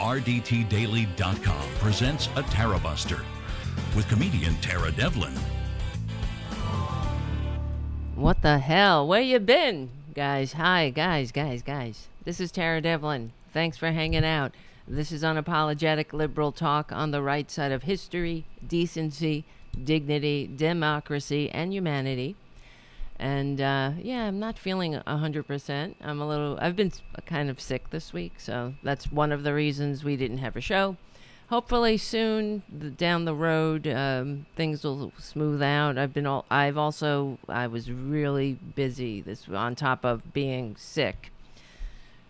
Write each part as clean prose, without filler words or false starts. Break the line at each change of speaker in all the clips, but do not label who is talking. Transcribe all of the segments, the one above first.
RDTDaily.com presents a Tarabuster with comedian Tara Devlin.
What the hell? Where you been, guys? Hi, guys. This is Tara Devlin. Thanks for hanging out. This is unapologetic liberal talk on the right side of history, decency, dignity, democracy, and humanity. And I'm not feeling 100%. I've been kind of sick this week, so that's one of the reasons we didn't have a show. Hopefully soon down the road, things will smooth out. I was really busy on top of being sick.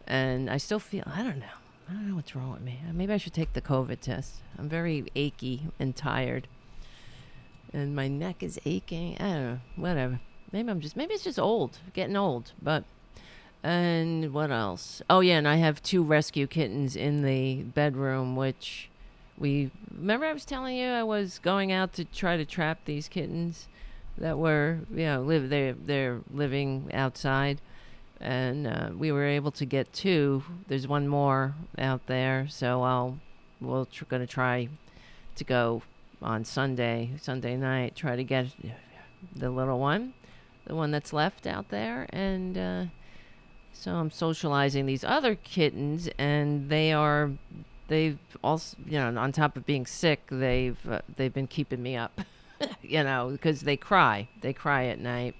And I still feel, I don't know what's wrong with me. Maybe I should take the COVID test. I'm very achy and tired. And my neck is aching. I don't know, whatever. Maybe it's just getting old. And what else? Oh yeah, and I have 2 rescue kittens in the bedroom, which remember I was telling you I was going out to try to trap these kittens that were, they're living outside, and we were able to get 2. There's one more out there, so we're going to try to go on Sunday night, try to get the little one. The one that's left out there, and so I'm socializing these other kittens, and they've also, on top of being sick, they've been keeping me up, because they cry at night,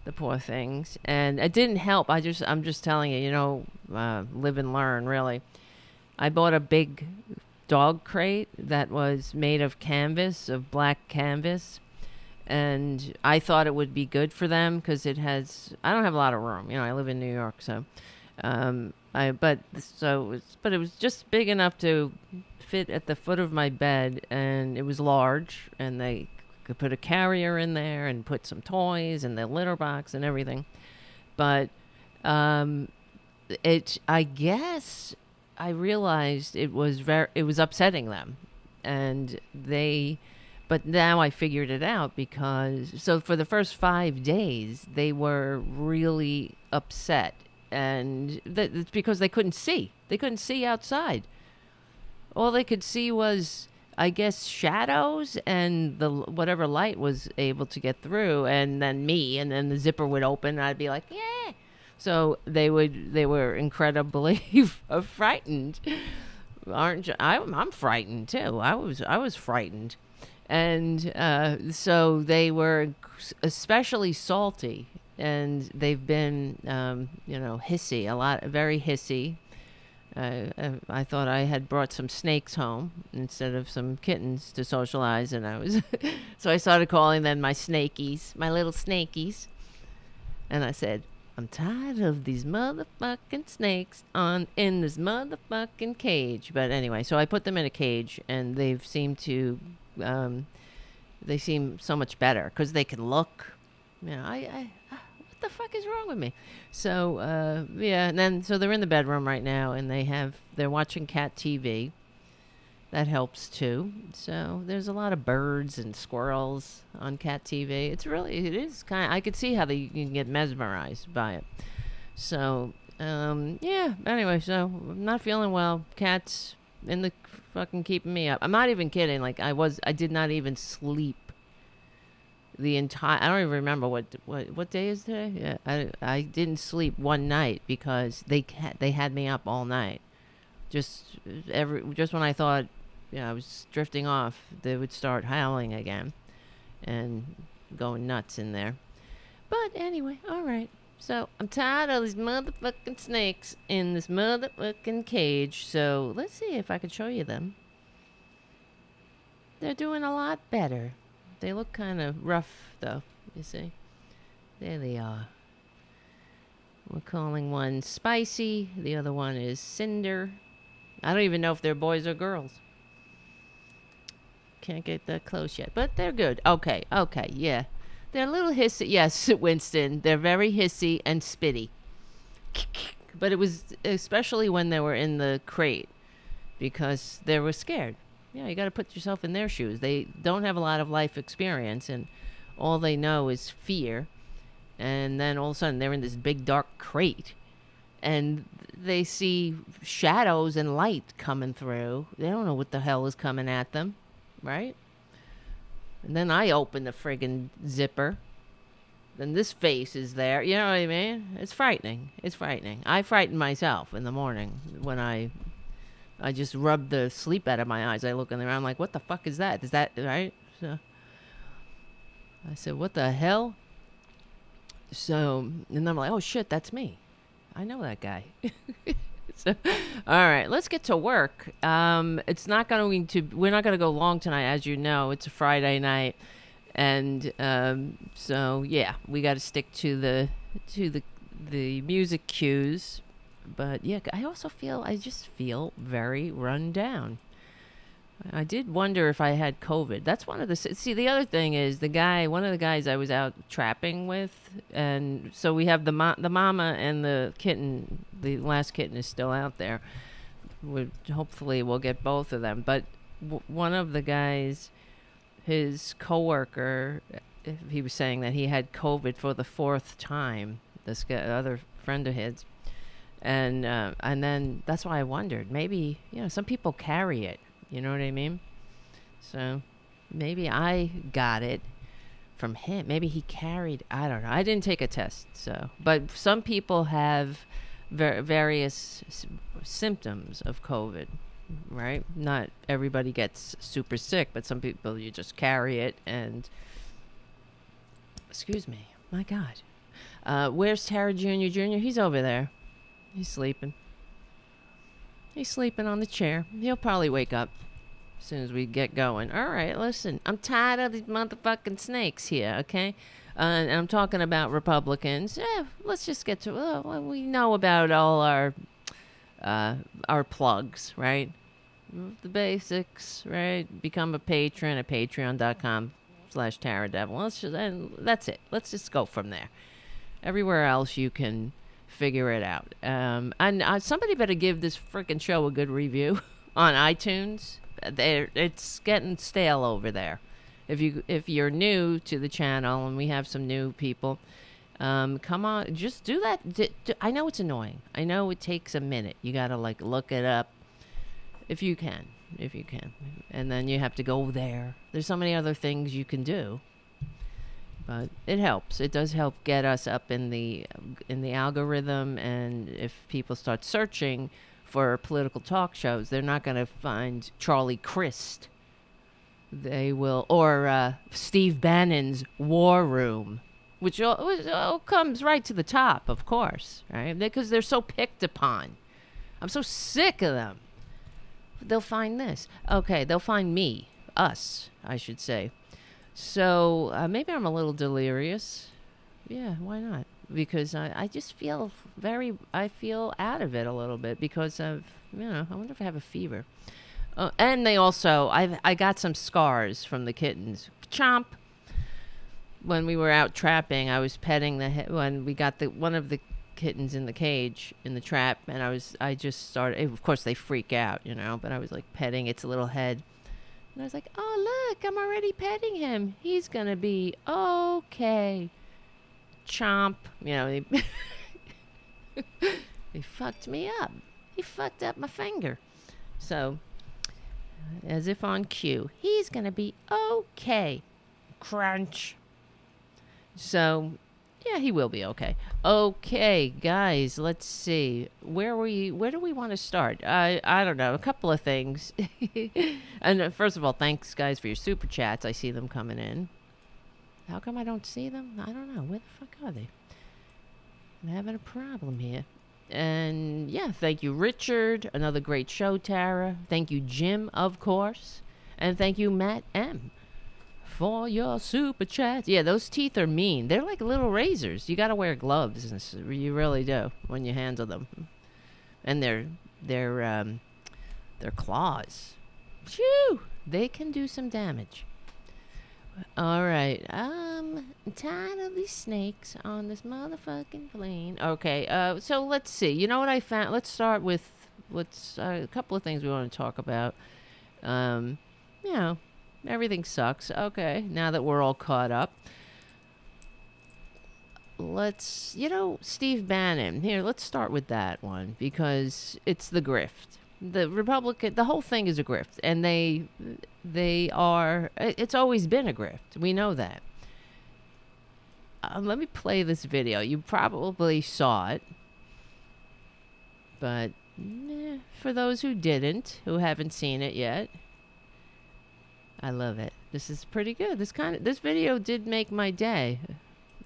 the poor things, and it didn't help. I'm just telling you, live and learn, really. I bought a big dog crate that was made of black canvas. And I thought it would be good for them because I don't have a lot of room. I live in New York, so, but it was just big enough to fit at the foot of my bed, and it was large, and they could put a carrier in there and put some toys and the litter box and everything. But, I guess I realized it was upsetting them, and but now I figured it out so for the first 5 days, they were really upset. And it's because they couldn't see. They couldn't see outside. All they could see was, I guess, shadows and whatever light was able to get through. And then me, and then the zipper would open, and I'd be like, yeah. So they were incredibly frightened. Aren't you? I'm frightened, too. I was frightened. And so they were especially salty, and they've been, hissy, very hissy. I thought I had brought some snakes home instead of some kittens to socialize, and so I started calling them my snakies, my little snakies. And I said, I'm tired of these motherfucking snakes in this motherfucking cage. But anyway, so I put them in a cage, and they seem so much better because they can look. What the fuck is wrong with me? So and then so they're in the bedroom right now, and they're watching cat TV. That helps too. So there's a lot of birds and squirrels on cat TV. It is kind of, I could see how you can get mesmerized by it. So anyway, so I'm not feeling well. Cats in the fucking keeping me up. I'm not even kidding. I did not even sleep the entire, I don't even remember what day is today. Yeah, I didn't sleep one night because they had me up all night. Just when I thought, I was drifting off, they would start howling again and going nuts in there. But anyway, all right. So I'm tired of these motherfucking snakes in this motherfucking cage. So let's see if I can show you them. They're doing a lot better. They look kind of rough, though. You see? There they are. We're calling one Spicy. The other one is Cinder. I don't even know if they're boys or girls. Can't get that close yet. But they're good. Okay, yeah. They're a little hissy. Yes, Winston. They're very hissy and spitty. But it was especially when they were in the crate because they were scared. You got to put yourself in their shoes. They don't have a lot of life experience, and all they know is fear. And then all of a sudden they're in this big dark crate. and they see shadows and light coming through. They don't know what the hell is coming at them, right? And then I open the friggin' zipper. Then this face is there. You know what I mean? It's frightening. It's frightening. I frighten myself in the morning when I just rub the sleep out of my eyes. I look in there. I'm like, what the fuck is that? Is that right? So I said, what the hell? So, and I'm like, oh shit, that's me. I know that guy. So, all right, let's get to work. It's not going to. We're not going to go long tonight, as you know. It's a Friday night, and so yeah, we got to stick to the music cues. But yeah, I just feel very run down. I did wonder if I had COVID. That's one of the... See, the other thing is one of the guys I was out trapping with, and so we have the mama and the kitten. The last kitten is still out there. Hopefully we'll get both of them. But one of the guys, his coworker, he was saying that he had COVID for the 4th time. This guy, other friend of his. And then that's why I wondered. Maybe, some people carry it. You know what I mean? So maybe I got it from him. Maybe he carried, I don't know. I didn't take a test, so. But some people have various symptoms of COVID, right? Not everybody gets super sick, but some people, you just carry it and... Excuse me. My God. Where's Tara Jr.? He's over there. He's sleeping. He's sleeping on the chair. He'll probably wake up as soon as we get going. All right, listen. I'm tired of these motherfucking snakes here, okay? And I'm talking about Republicans. Yeah, let's just get to... we know about all our plugs, right? The basics, right? Become a patron at patreon.com/TaraDevil. And that's it. Let's just go from there. Everywhere else you can... figure it out. And somebody better give this freaking show a good review on iTunes. It's getting stale over there. If you're new to the channel, and we have some new people, come on, just do that. I know it's annoying. I know it takes a minute. You gotta look it up if you can, and then you have to go there. There's so many other things you can do. But it helps. It does help get us up in the algorithm, and if people start searching for political talk shows, they're not going to find Charlie Crist. They will, or Steve Bannon's War Room, which all comes right to the top, of course, right? Because they're so picked upon. I'm so sick of them. They'll find this. Okay, they'll find me, us, I should say. So maybe I'm a little delirious. Yeah, why not? Because I just feel I feel out of it a little bit because of, I wonder if I have a fever. And they also, I got some scars from the kittens. Chomp. When we were out trapping, I was petting when we got one of the kittens in the cage, in the trap, and I just started, of course they freak out, but I was petting its little head. And I was like, oh, look, I'm already petting him. He's going to be okay. Chomp. He fucked me up. He fucked up my finger. So, as if on cue, he's going to be okay. Crunch. So, yeah, he will be okay. Okay, guys, let's see. Where do we want to start? I don't know. A couple of things. And first of all, thanks, guys, for your super chats. I see them coming in. How come I don't see them? I don't know. Where the fuck are they? I'm having a problem here. And, yeah, thank you, Richard. Another great show, Tara. Thank you, Jim, of course. And thank you, Matt M., for your super chat. Yeah, those teeth are mean. They're like little razors. You got to wear gloves. You really do when you handle them. And their claws. Phew! They can do some damage. All right. I'm tired of these snakes on this motherfucking plane. Okay. So let's see. You know what I found? Let's start with a couple of things we want to talk about. Everything sucks. Okay, now that we're all caught up. let's, Steve Bannon. Here, let's start with that one because it's the grift. The whole thing is a grift, and they are, it's always been a grift. We know that. Let me play this video. You probably saw it, but for those who who haven't seen it yet, I love it. This is pretty good. This video did make my day.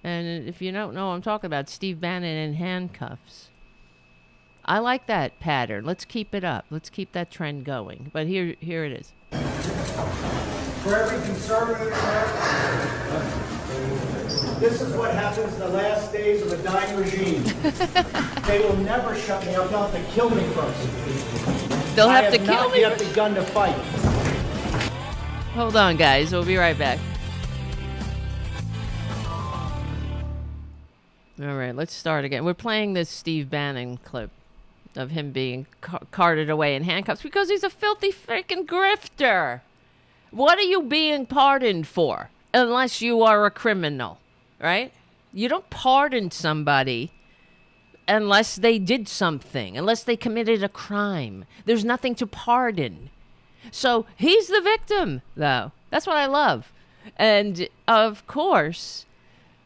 And if you don't know what I'm talking about, Steve Bannon in handcuffs. I like that pattern. Let's keep it up. Let's keep that trend going. But here it is.
For every conservative American, this is what happens in the last days of a dying regime. They will never shut me up. They'll have to kill me first.
They'll have to kill me.
I have not yet begun to fight.
Hold on, guys. We'll be right back. All right, let's start again. We're playing this Steve Bannon clip of him being carted away in handcuffs because he's a filthy freaking grifter. What are you being pardoned for unless you are a criminal, right? You don't pardon somebody unless they did something, unless they committed a crime. There's nothing to pardon. So he's the victim, though. That's what I love. And, of course,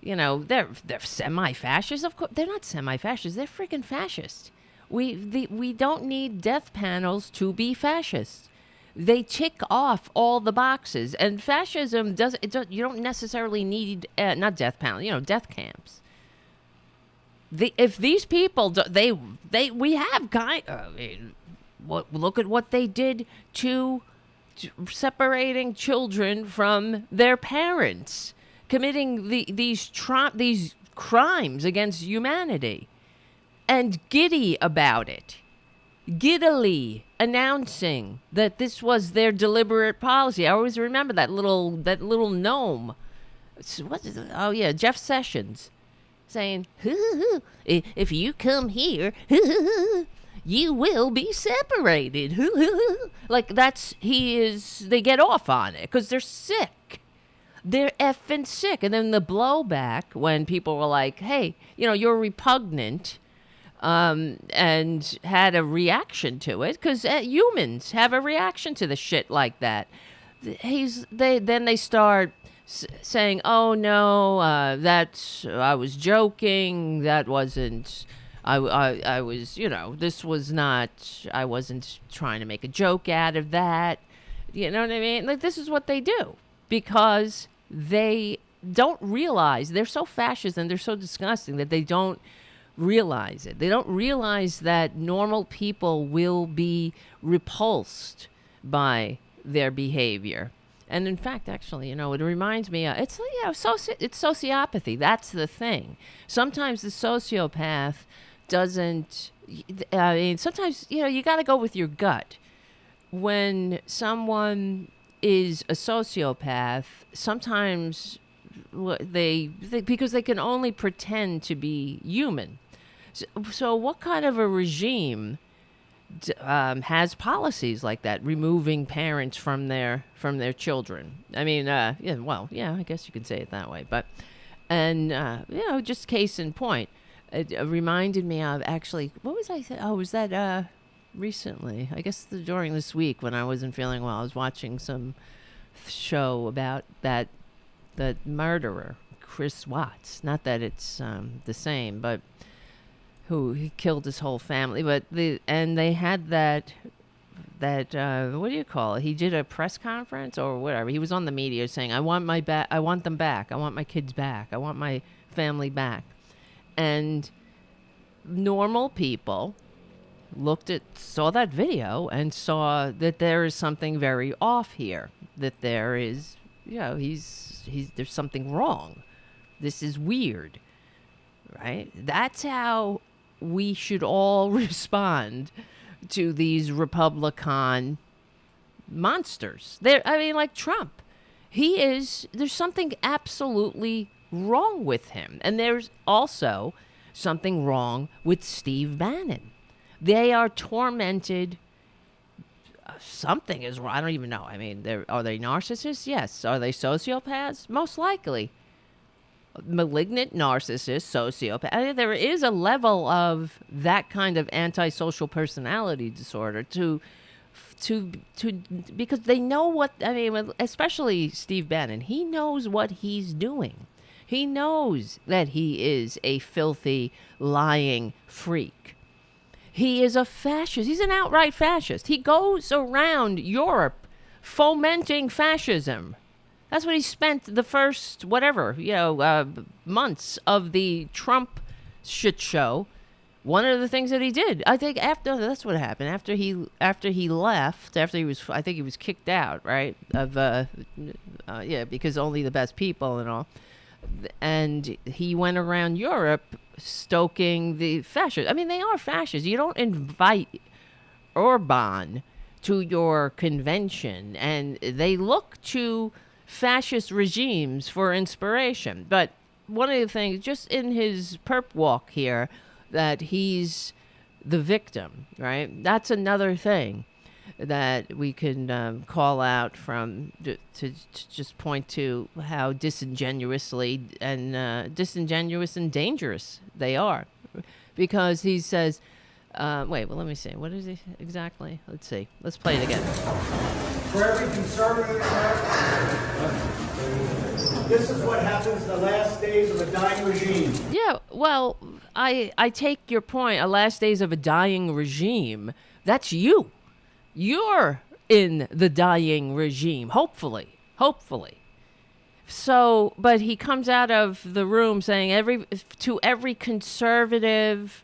they're semi-fascists. Of course, they're not semi-fascists. They're freaking fascists. We don't need death panels to be fascists. They tick off all the boxes. And fascism you don't necessarily need, not death panels, death camps. If these people, we have look at what they did to separating children from their parents, committing these crimes against humanity, and giddy about it, giddily announcing that this was their deliberate policy. I always remember that little gnome. What is it? Oh yeah, Jeff Sessions, saying, "If you come here, you will be separated." Like they get off on it because they're sick. They're effing sick. And then the blowback when people were like, hey, you're repugnant, and had a reaction to it because humans have a reaction to the shit like that. Then they start saying, oh no, I was joking. That wasn't, I was, this was not, I wasn't trying to make a joke out of that. You know what I mean? Like, this is what they do because they don't realize, they're so fascist and they're so disgusting that they don't realize it. They don't realize that normal people will be repulsed by their behavior. And in fact, actually, it reminds me, it's sociopathy. That's the thing. Sometimes the sociopath doesn't, sometimes, you got to go with your gut. When someone is a sociopath, sometimes they because they can only pretend to be human. So what kind of a regime has policies like that, removing parents from their children? I mean, I guess you can say it that way. But, and just case in point, it reminded me of actually, what was I saying? Oh, was that recently? I guess during this week when I wasn't feeling well, I was watching some show about the murderer, Chris Watts. Not that it's the same, but he killed his whole family. But they had that what do you call it? He did a press conference or whatever. He was on the media saying, I want them back. I want my kids back. I want my family back. And normal people saw that video and saw that there is something very off here. That there is, there's something wrong. This is weird, right? That's how we should all respond to these Republican monsters. Like Trump. There's something absolutely wrong with him. And there's also something wrong with Steve Bannon. They are tormented. Something is wrong. I don't even know. I mean, are they narcissists? Yes. Are they sociopaths? Most likely. malignant narcissist, sociopath. I mean, there is a level of that kind of antisocial personality disorder to because they know what, I mean, especially Steve Bannon, he knows what he's doing. He knows that he is a filthy, lying freak. He is a fascist. He's an outright fascist. He goes around Europe fomenting fascism. That's what he spent the first, months of the Trump shit show. One of the things that he did, I think that's what happened. After he left, I think he was kicked out, right? Because only the best people and all. And he went around Europe stoking the fascists. I mean, they are fascists. You don't invite Orban to your convention, and they look to fascist regimes for inspiration. But one of the things, just in his perp walk here, that he's the victim, right? That's another thing that we can call out from to just point to how disingenuous and dangerous they are. Because he says, let me see. What is he exactly? Let's see. Let's play it again.
For every conservative this is what happens in the last days of a dying regime.
Yeah, well, I take your point. A last days of a dying regime. That's you. You're in the dying regime. Hopefully. So, but he comes out of the room saying every conservative,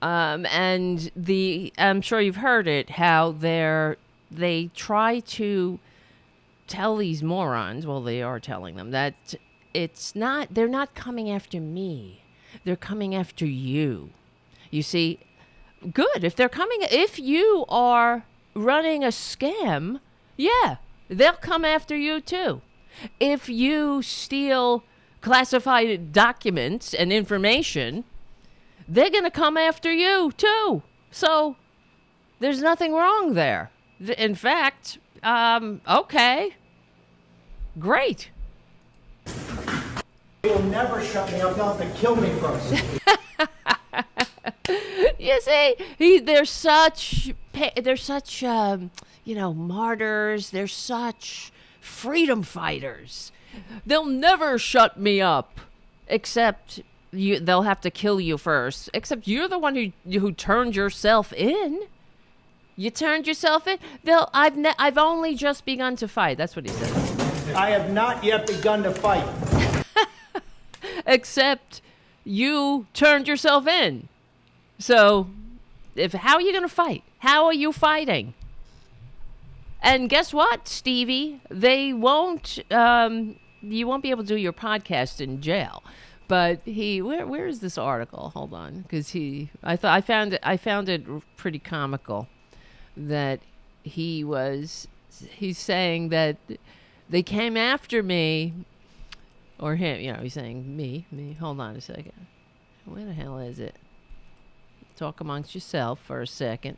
and I'm sure you've heard it, how they try to tell these morons, well, they are telling them that they're not coming after me. They're coming after you. You see, good. If you are running a scam, yeah, they'll come after you too. If you steal classified documents and information, they're going to come after you too. So there's nothing wrong there. In fact, okay, great.
They'll never shut me up. They'll have to kill me first.
You see, they're such martyrs. They're such freedom fighters. They'll never shut me up, except they'll have to kill you first. Except you're the one who turned yourself in. You turned yourself in. I've only just begun to fight. That's what he said.
I have not yet begun to fight.
Except you turned yourself in. So, how are you going to fight? How are you fighting? And guess what, Stevie? They won't. You won't be able to do your podcast in jail. But where is this article? Hold on, because I found it pretty comical that he's saying that they came after me, or him. He's saying me. Hold on a second. Where the hell is it? Talk amongst yourself for a second.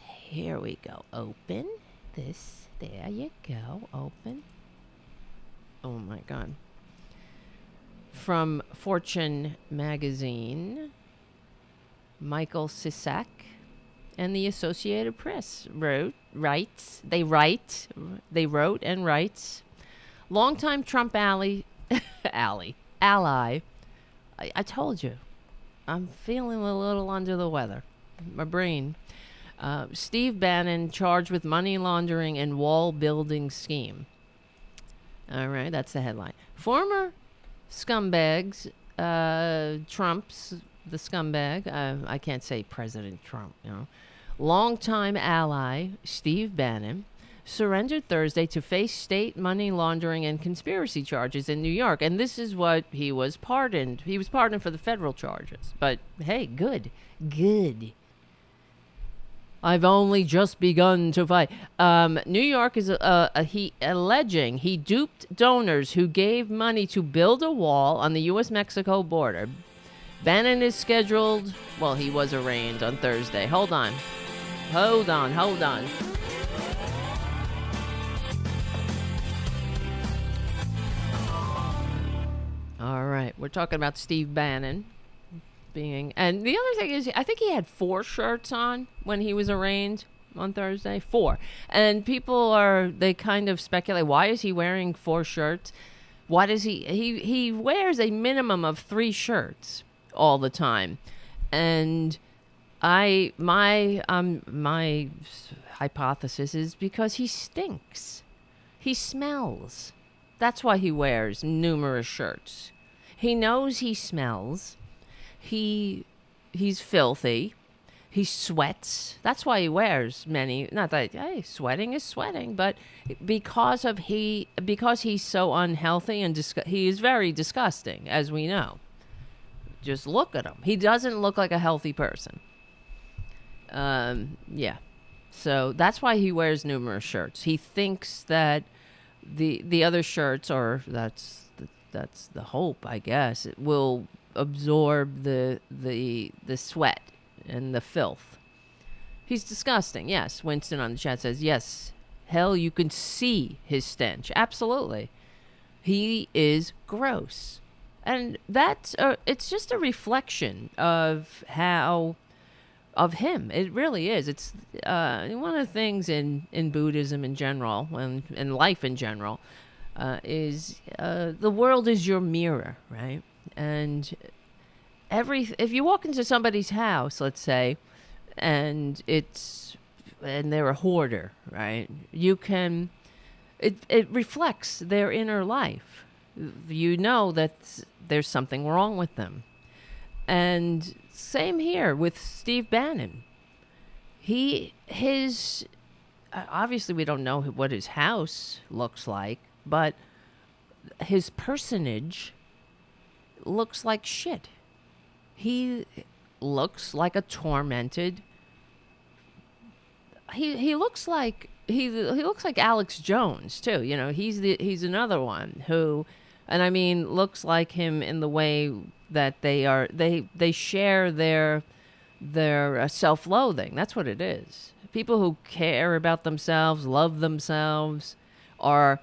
Here we go. Open this. There you go. Open. Oh my God. From Fortune magazine, Michael Sisak and the Associated Press wrote and writes, longtime Trump ally. I told you, I'm feeling a little under the weather. My brain. Steve Bannon charged with money laundering and wall building scheme. All right, that's the headline. Former scumbags, Trump's the scumbag. I can't say President Trump, Longtime ally Steve Bannon surrendered Thursday to face state money laundering and conspiracy charges in New York. And this is what he was pardoned. He was pardoned for the federal charges. But hey, good. I've only just begun to fight. New York is alleging he duped donors who gave money to build a wall on the U.S.-Mexico border. Bannon is scheduled, he was arraigned on Thursday. Hold on. All right. We're talking about Steve Bannon being. And the other thing is, I think he had 4 shirts on when he was arraigned on Thursday. 4. And they kind of speculate, why is he wearing 4 shirts? Why does he wears a minimum of 3 shirts all the time. And my hypothesis is because he stinks. He smells. That's why he wears numerous shirts. He knows he smells. He's filthy. He sweats. That's why he wears many. Not that sweating is sweating, but because he's so unhealthy and he is very disgusting, as we know. Just look at him. He doesn't look like a healthy person. Yeah. So that's why he wears numerous shirts. He thinks that the other shirts, or that's the hope, I guess, it will absorb the sweat and the filth. He's disgusting. Yes. Winston on the chat says, yes, hell, you can see his stench. Absolutely. He is gross. And that's it's just a reflection of him. It really is. It's one of the things in Buddhism in general, and in life in general, is the world is your mirror, right? And if you walk into somebody's house, let's say, and they're a hoarder, right? It reflects their inner life. You know that there's something wrong with them. And same here with Steve Bannon. Obviously we don't know what his house looks like, but his personage looks like shit. He looks like a tormented. He looks like Alex Jones too. You know, he's another one who, and I mean, looks like him in the way that they share their self-loathing. That's what it is. People who care about themselves, love themselves, are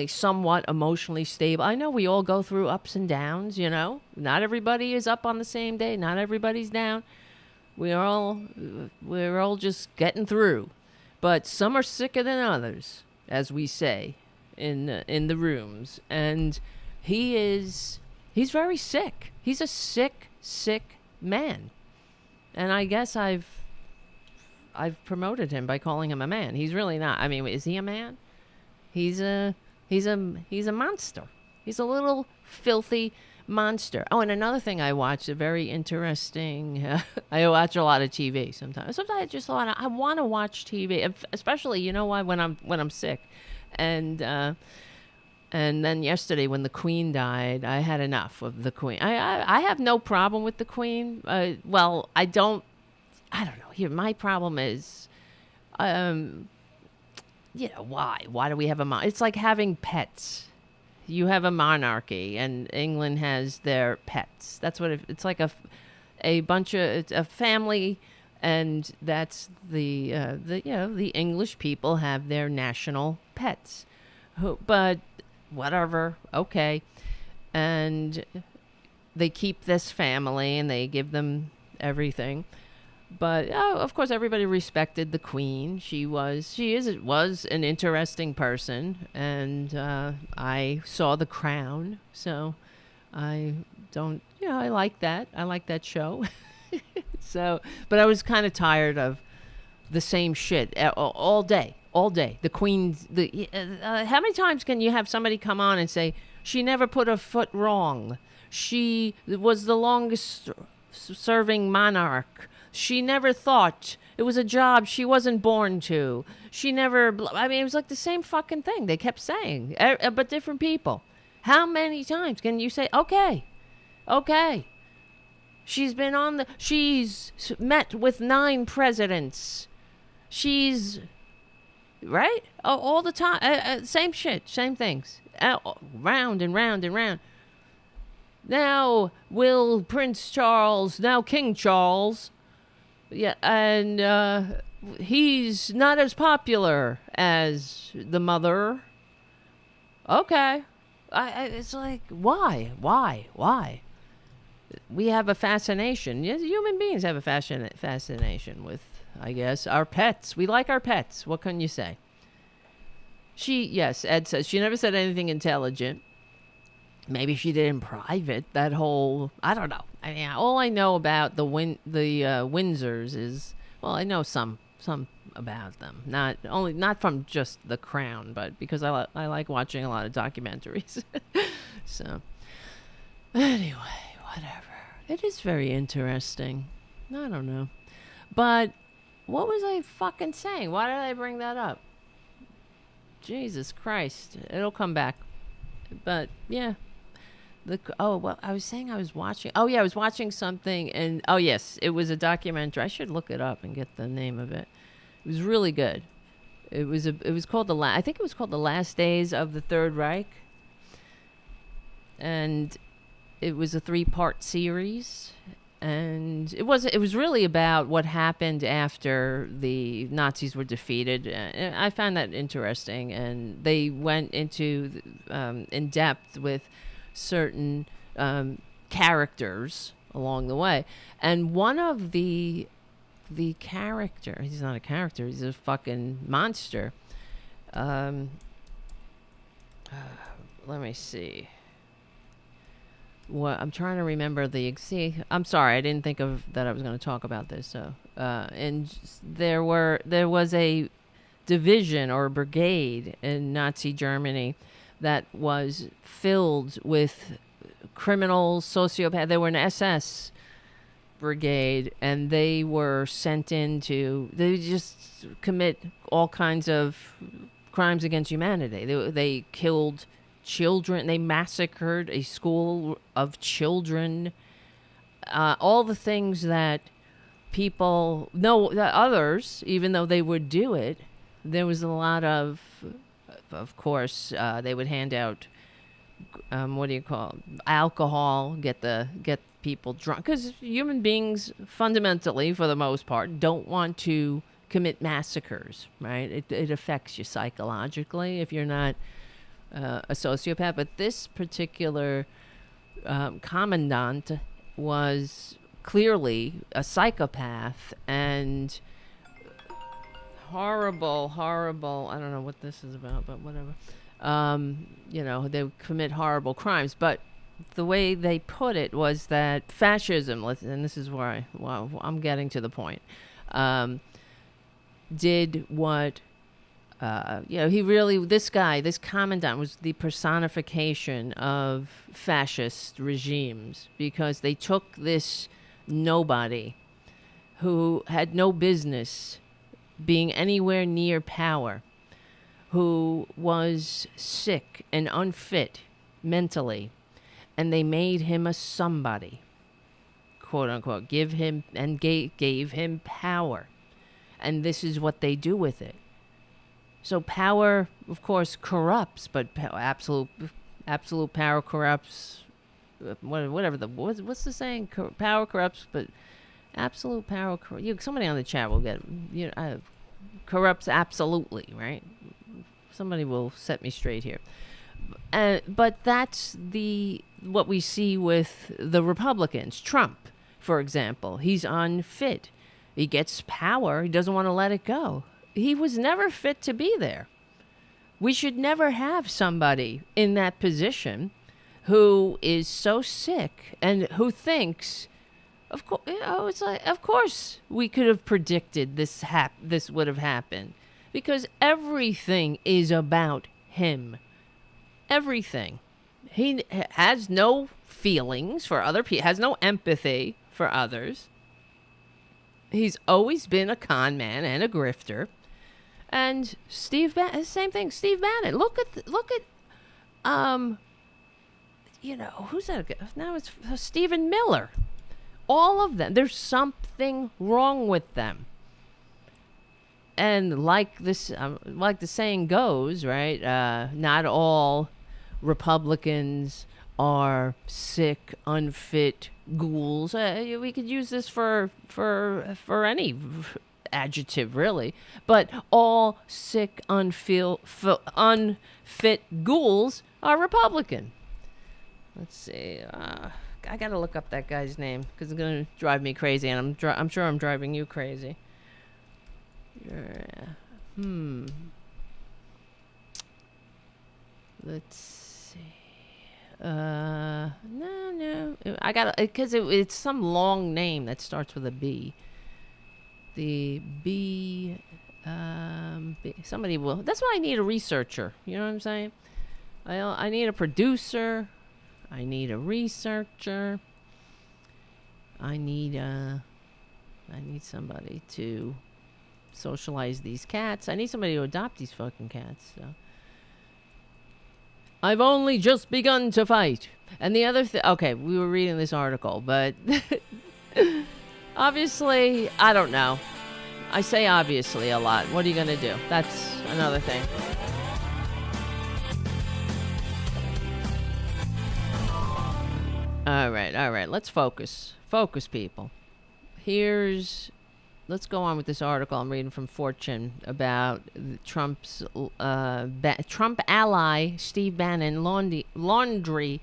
somewhat emotionally stable. I know we all go through ups and downs, you know. Not everybody is up on the same day. Not everybody's down. We're all just getting through. But some are sicker than others, as we say in the rooms. And he's very sick. He's a sick man. And I guess I've promoted him by calling him a man. He's really not. I mean, is he a man? He's a monster. He's a little filthy monster. Oh, and another thing I watched, a very interesting. I watch a lot of TV sometimes. Sometimes I want to watch TV, especially, you know why, when I'm sick, and then yesterday when the Queen died, I had enough of the Queen. I have no problem with the Queen. Well, I don't know. Here, my problem is, you know, why? Why do we have it's like having pets. You have a monarchy, and England has their pets. That's what it's like. A bunch of it's a family, and that's the English people have their national pets. But whatever, okay, and they keep this family and they give them everything. But of course, everybody respected the Queen. She was an interesting person, and I saw The Crown, so I like that. I like that show. So, but I was kind of tired of the same shit all day. The Queen. How many times can you have somebody come on and say she never put a foot wrong? She was the longest serving monarch. She never thought it was a job she wasn't born to. She never, I mean, it was like the same fucking thing they kept saying, but different people. How many times can you say, okay. She's met with 9 presidents. She's, right? All the time. Same shit, same things. Round and round and round. Now, Prince Charles, now King Charles. Yeah, and he's not as popular as the mother. Okay. it's like, why? We have a fascination. Yes, human beings have a fascination with, I guess, our pets. We like our pets. What can you say? Ed says she never said anything intelligent. Maybe she did in private. That whole, I don't know. I mean, all I know about the Windsors is, well, I know some about them. Not from just The Crown, but because I like watching a lot of documentaries. So, anyway, whatever. It is very interesting. I don't know. But what was I fucking saying? Why did I bring that up? Jesus Christ. It'll come back. But, yeah. I was saying I was watching. Oh, yeah, I was watching something. And, oh, yes, it was a documentary. I should look it up and get the name of it. It was really good. It was called I think it was called The Last Days of the Third Reich. And it was a 3-part series. And it was really about what happened after the Nazis were defeated. I found that interesting, and they went into in depth with certain characters along the way. And one of the character, he's not a character, he's a fucking monster. Let me see. What I'm trying to remember I'm sorry, I didn't think of that I was going to talk about this. So, and there was a division or a brigade in Nazi Germany that was filled with criminals, sociopaths. They were an SS brigade, and they were sent they just commit all kinds of crimes against humanity. They killed children. They massacred a school of children. All the things that people know, that others, even though they would do it, there was a lot of course, they would hand out alcohol, get people drunk, because human beings fundamentally, for the most part, don't want to commit massacres, right? It affects you psychologically if you're not a sociopath. But this particular commandant was clearly a psychopath, and horrible, I don't know what this is about, but whatever. They would commit horrible crimes. But the way they put it was that fascism, and this is where I'm getting to the point, did what this commandant was the personification of fascist regimes, because they took this nobody who had no business being anywhere near power, who was sick and unfit mentally, and they made him a somebody, quote unquote, gave him power. And this is what they do with it. So power, of course, corrupts, but absolute power corrupts. What's the saying? Power corrupts, but absolute power. Somebody on the chat will get corrupts absolutely, right? Somebody will set me straight here. But that's what we see with the Republicans. Trump, for example, he's unfit. He gets power. He doesn't want to let it go. He was never fit to be there. We should never have somebody in that position who is so sick and who thinks, of course, it's like, of course we could have predicted this would have happened, because everything is about him. Everything. He has no feelings for other people, has no empathy for others. He's always been a con man and a grifter. And same thing. Steve Bannon. Look at who's that? Now it's Stephen Miller. All of them. There's something wrong with them. And like the saying goes, right? Not all Republicans are sick, unfit ghouls. We could use this for any adjective, really. But all sick, unfit ghouls are Republican. Let's see. I got to look up that guy's name because it's going to drive me crazy, and I'm sure I'm driving you crazy. Let's see. No. I got because it's some long name that starts with a B. The B. Somebody will. That's why I need a researcher. You know what I'm saying? I need a producer. I need a researcher. I need somebody to socialize these cats. I need somebody to adopt these fucking cats. So. I've only just begun to fight. And the other thing, okay, we were reading this article, but obviously, I don't know. I say obviously a lot. What are you going to do? That's another thing. All right. Let's focus. Focus, people. Let's go on with this article I'm reading from Fortune about Trump's Trump ally Steve Bannon laundry.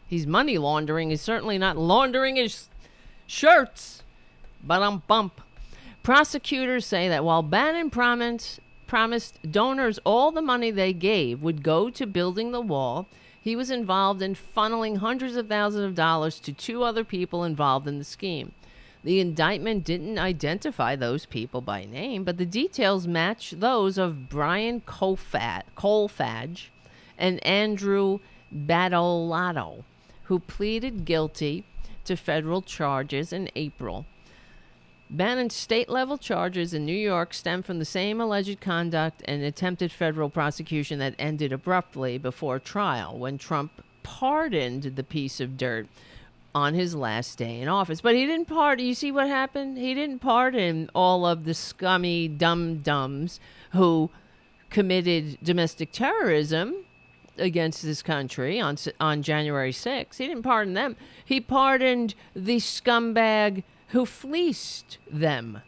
He's money laundering. He's certainly not laundering his shirts. But bump. Prosecutors say that while Bannon promised donors all the money they gave would go to building the wall, he was involved in funneling hundreds of thousands of dollars to two other people involved in the scheme. The indictment didn't identify those people by name, but the details match those of Brian Colfage and Andrew Badolato, who pleaded guilty to federal charges in April. Bannon's state-level charges in New York stem from the same alleged conduct and attempted federal prosecution that ended abruptly before trial when Trump pardoned the piece of dirt on his last day in office. But he didn't pardon. You see what happened? He didn't pardon all of the scummy dum-dums who committed domestic terrorism against this country on January 6th. He didn't pardon them. He pardoned the scumbag who fleeced them.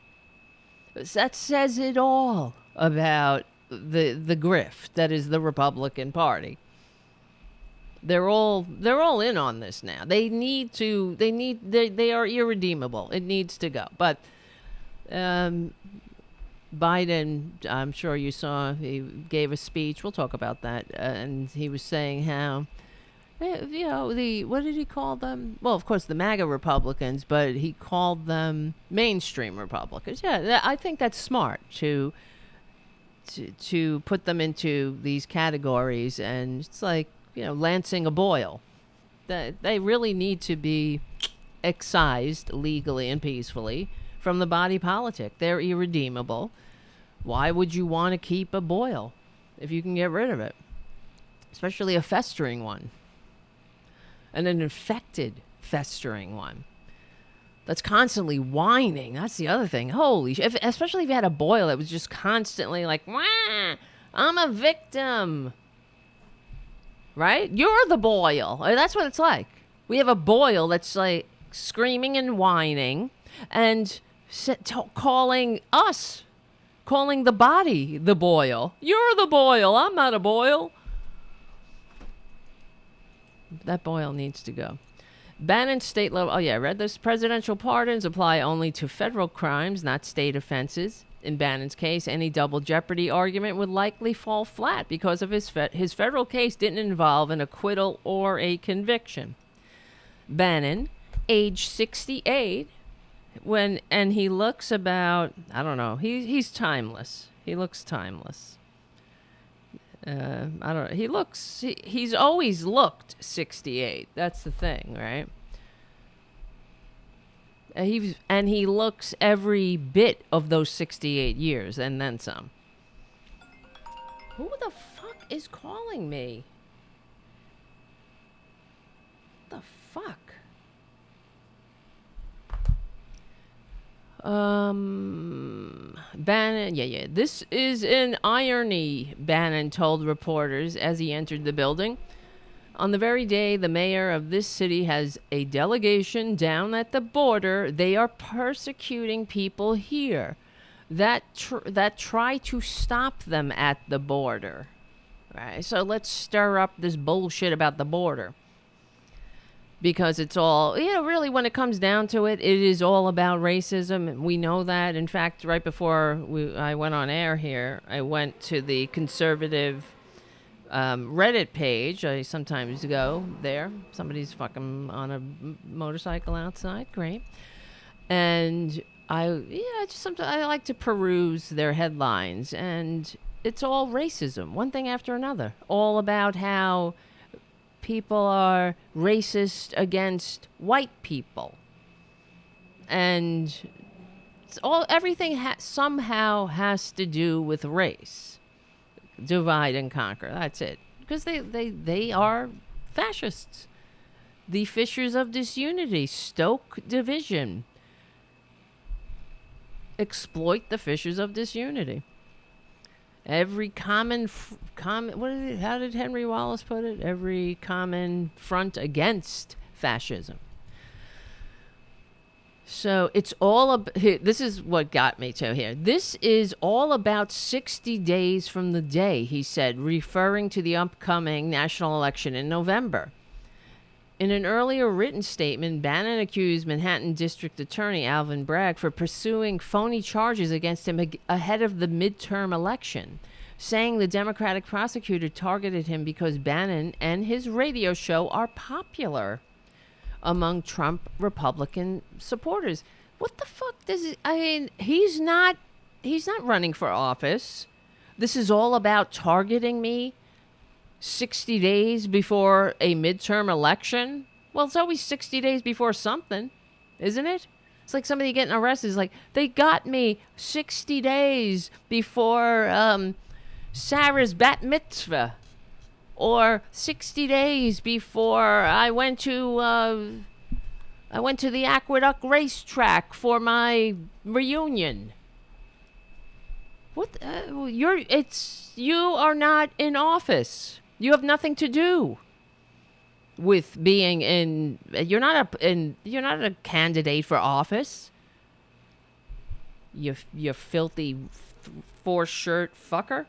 That says it all about the grift that is the Republican Party. They're all in on this now. They are irredeemable. It needs to go. But Biden, I'm sure you saw, he gave a speech. We'll talk about that. And he was saying how, what did he call them? Well, of course, the MAGA Republicans, but he called them mainstream Republicans. Yeah, I think that's smart to put them into these categories. And it's like, lancing a boil. They really need to be excised legally and peacefully from the body politic. They're irredeemable. Why would you want to keep a boil if you can get rid of it? Especially a festering one. And an infected festering one that's constantly whining. That's the other thing. Holy shit. Especially if you had a boil that was just constantly like, wah, I'm a victim. Right? You're the boil. That's what it's like. We have a boil that's like screaming and whining and calling the body the boil. You're the boil. I'm not a boil. That boil needs to go. Bannon's state level. Oh, yeah, I read this. Presidential pardons apply only to federal crimes, not state offenses. In Bannon's case, any double jeopardy argument would likely fall flat because of his federal case didn't involve an acquittal or a conviction. Bannon, age 68, and he looks about, I don't know, he's timeless. He looks timeless. I don't know. He's always looked 68. That's the thing, right? He looks every bit of those 68 years and then some. Who the fuck is calling me? What the fuck? Bannon, yeah. This is an irony, Bannon told reporters as he entered the building. On the very day the mayor of this city has a delegation down at the border, they are persecuting people here that try to stop them at the border. Right? So let's stir up this bullshit about the border. Because it's all, really when it comes down to it, it is all about racism. We know that. In fact, right before I went on air here, I went to the conservative Reddit page. I sometimes go there. Somebody's fucking on a motorcycle outside. Great. And I like to peruse their headlines. And it's all racism, one thing after another. All about how people are racist against white people, and everything somehow has to do with race. Divide and conquer. That's it. Because they are fascists. The fissures of disunity stoke division. Exploit the fissures of disunity. Every common how did Henry Wallace put it? Every common front against fascism. So it's all this is what got me to here. This is all about 60 days from the day, he said, referring to the upcoming national election in November. In an earlier written statement, Bannon accused Manhattan District Attorney Alvin Bragg for pursuing phony charges against him ahead of the midterm election, saying the Democratic prosecutor targeted him because Bannon and his radio show are popular among Trump Republican supporters. What the fuck does it... I mean, he's not running for office. This is all about targeting me 60 days before a midterm election? Well, it's always 60 days before something, isn't it? It's like somebody getting arrested. It's like, they got me 60 days before Sarah's bat mitzvah. Or 60 days before I went to the Aqueduct racetrack for my reunion. What? You are not in office. You have nothing to do with being in. You're not a candidate for office. You filthy four shirt fucker.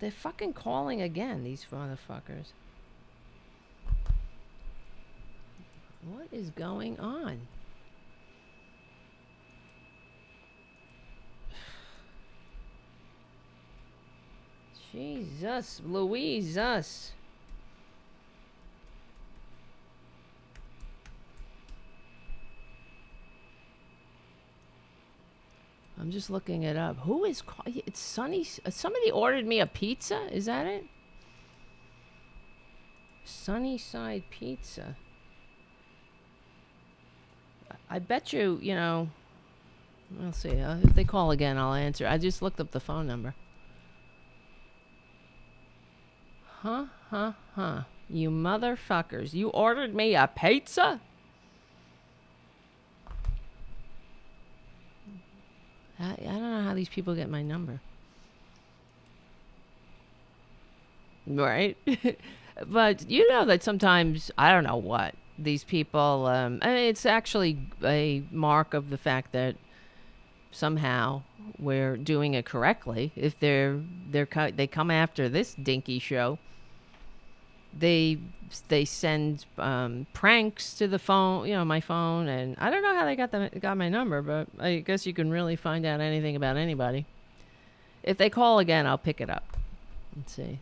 They're fucking calling again, these motherfuckers. What is going on? Jesus, Louise-us. I'm just looking it up. Who is calling? It's Sunny. Somebody ordered me a pizza. Is that it? Sunnyside Pizza. I bet you, we'll see. If they call again, I'll answer. I just looked up the phone number. Huh. You motherfuckers. You ordered me a pizza? I don't know how these people get my number. Right? But you know that sometimes, I don't know what, these people, I mean, it's actually a mark of the fact that somehow we're doing it correctly. If they come after this dinky show, they send pranks to the phone, my phone, and I don't know how they got my number, but I guess you can really find out anything about anybody. If they call again, I'll pick it up. Let's see.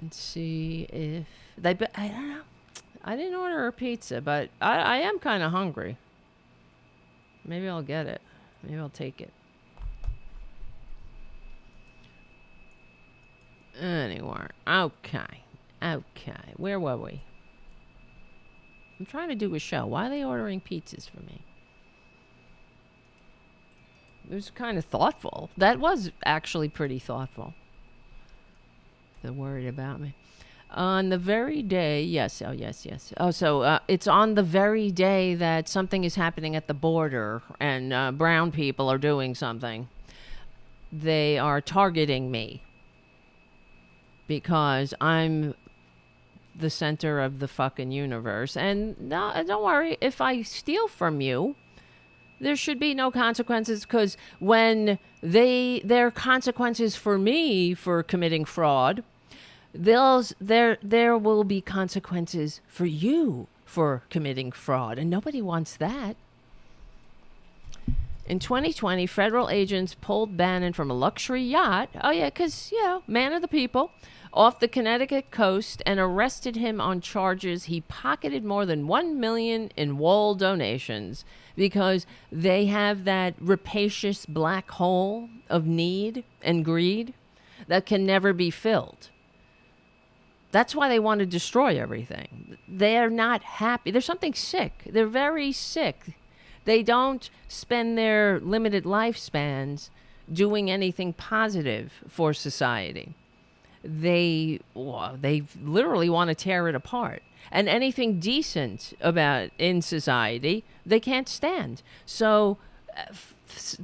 Let's see if I don't know. I didn't order a pizza, but I am kind of hungry. Maybe I'll get it. Maybe I'll take it. Anyway, okay. Where were we? I'm trying to do a show. Why are they ordering pizzas for me? It was kind of thoughtful. That was actually pretty thoughtful. They're worried about me. On the very day, yes. Oh, so it's on the very day that something is happening at the border and brown people are doing something. They are targeting me because I'm the center of the fucking universe. And no, don't worry, if I steal from you, There should be no consequences, because when there are consequences for me for committing fraud, there will be consequences for you for committing fraud, and nobody wants that. In 2020, federal agents pulled Bannon from a luxury yacht. Oh yeah, because man of the people, off the Connecticut coast, and arrested him on charges he pocketed more than $1 million in wall donations, because they have that rapacious black hole of need and greed that can never be filled. That's why they want to destroy everything. They're not happy. There's something sick. They're very sick. They don't spend their limited lifespans doing anything positive for society. They literally want to tear it apart. And anything decent in society, they can't stand. So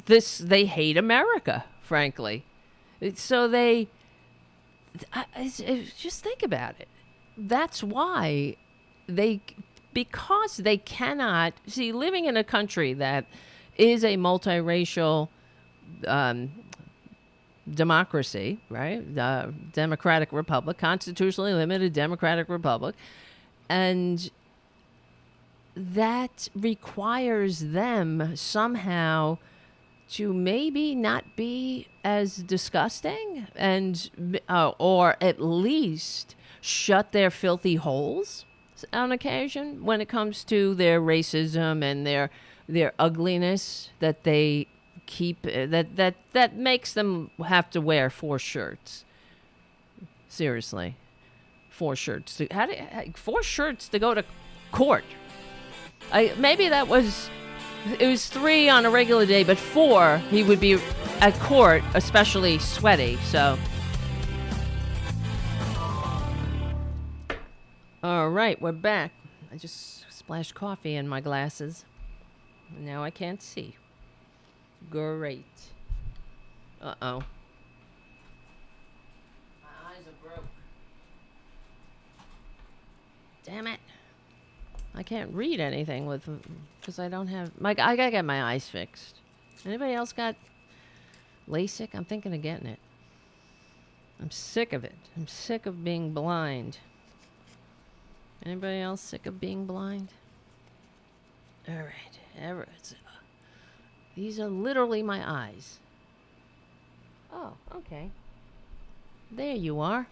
they hate America, frankly. So just think about it. That's why because they cannot see, living in a country that is a multiracial democracy, right? Democratic republic, constitutionally limited democratic republic, and that requires them somehow to maybe not be as disgusting, and or at least shut their filthy holes on occasion when it comes to their racism and their ugliness that they keep, that makes them have to wear 4 shirts. Seriously, 4 shirts. 4 shirts to go to court. Maybe it was 3 on a regular day, but 4 he would be at court, especially sweaty. So, all right, we're back. I just splashed coffee in my glasses. Now I can't see. Great. Uh-oh. My eyes are broke. Damn it. I can't read anything because I don't have I gotta get my eyes fixed. Anybody else got LASIK? I'm thinking of getting it. I'm sick of it. I'm sick of being blind. Anybody else sick of being blind? All right. These are literally my eyes. Oh, okay. There you are.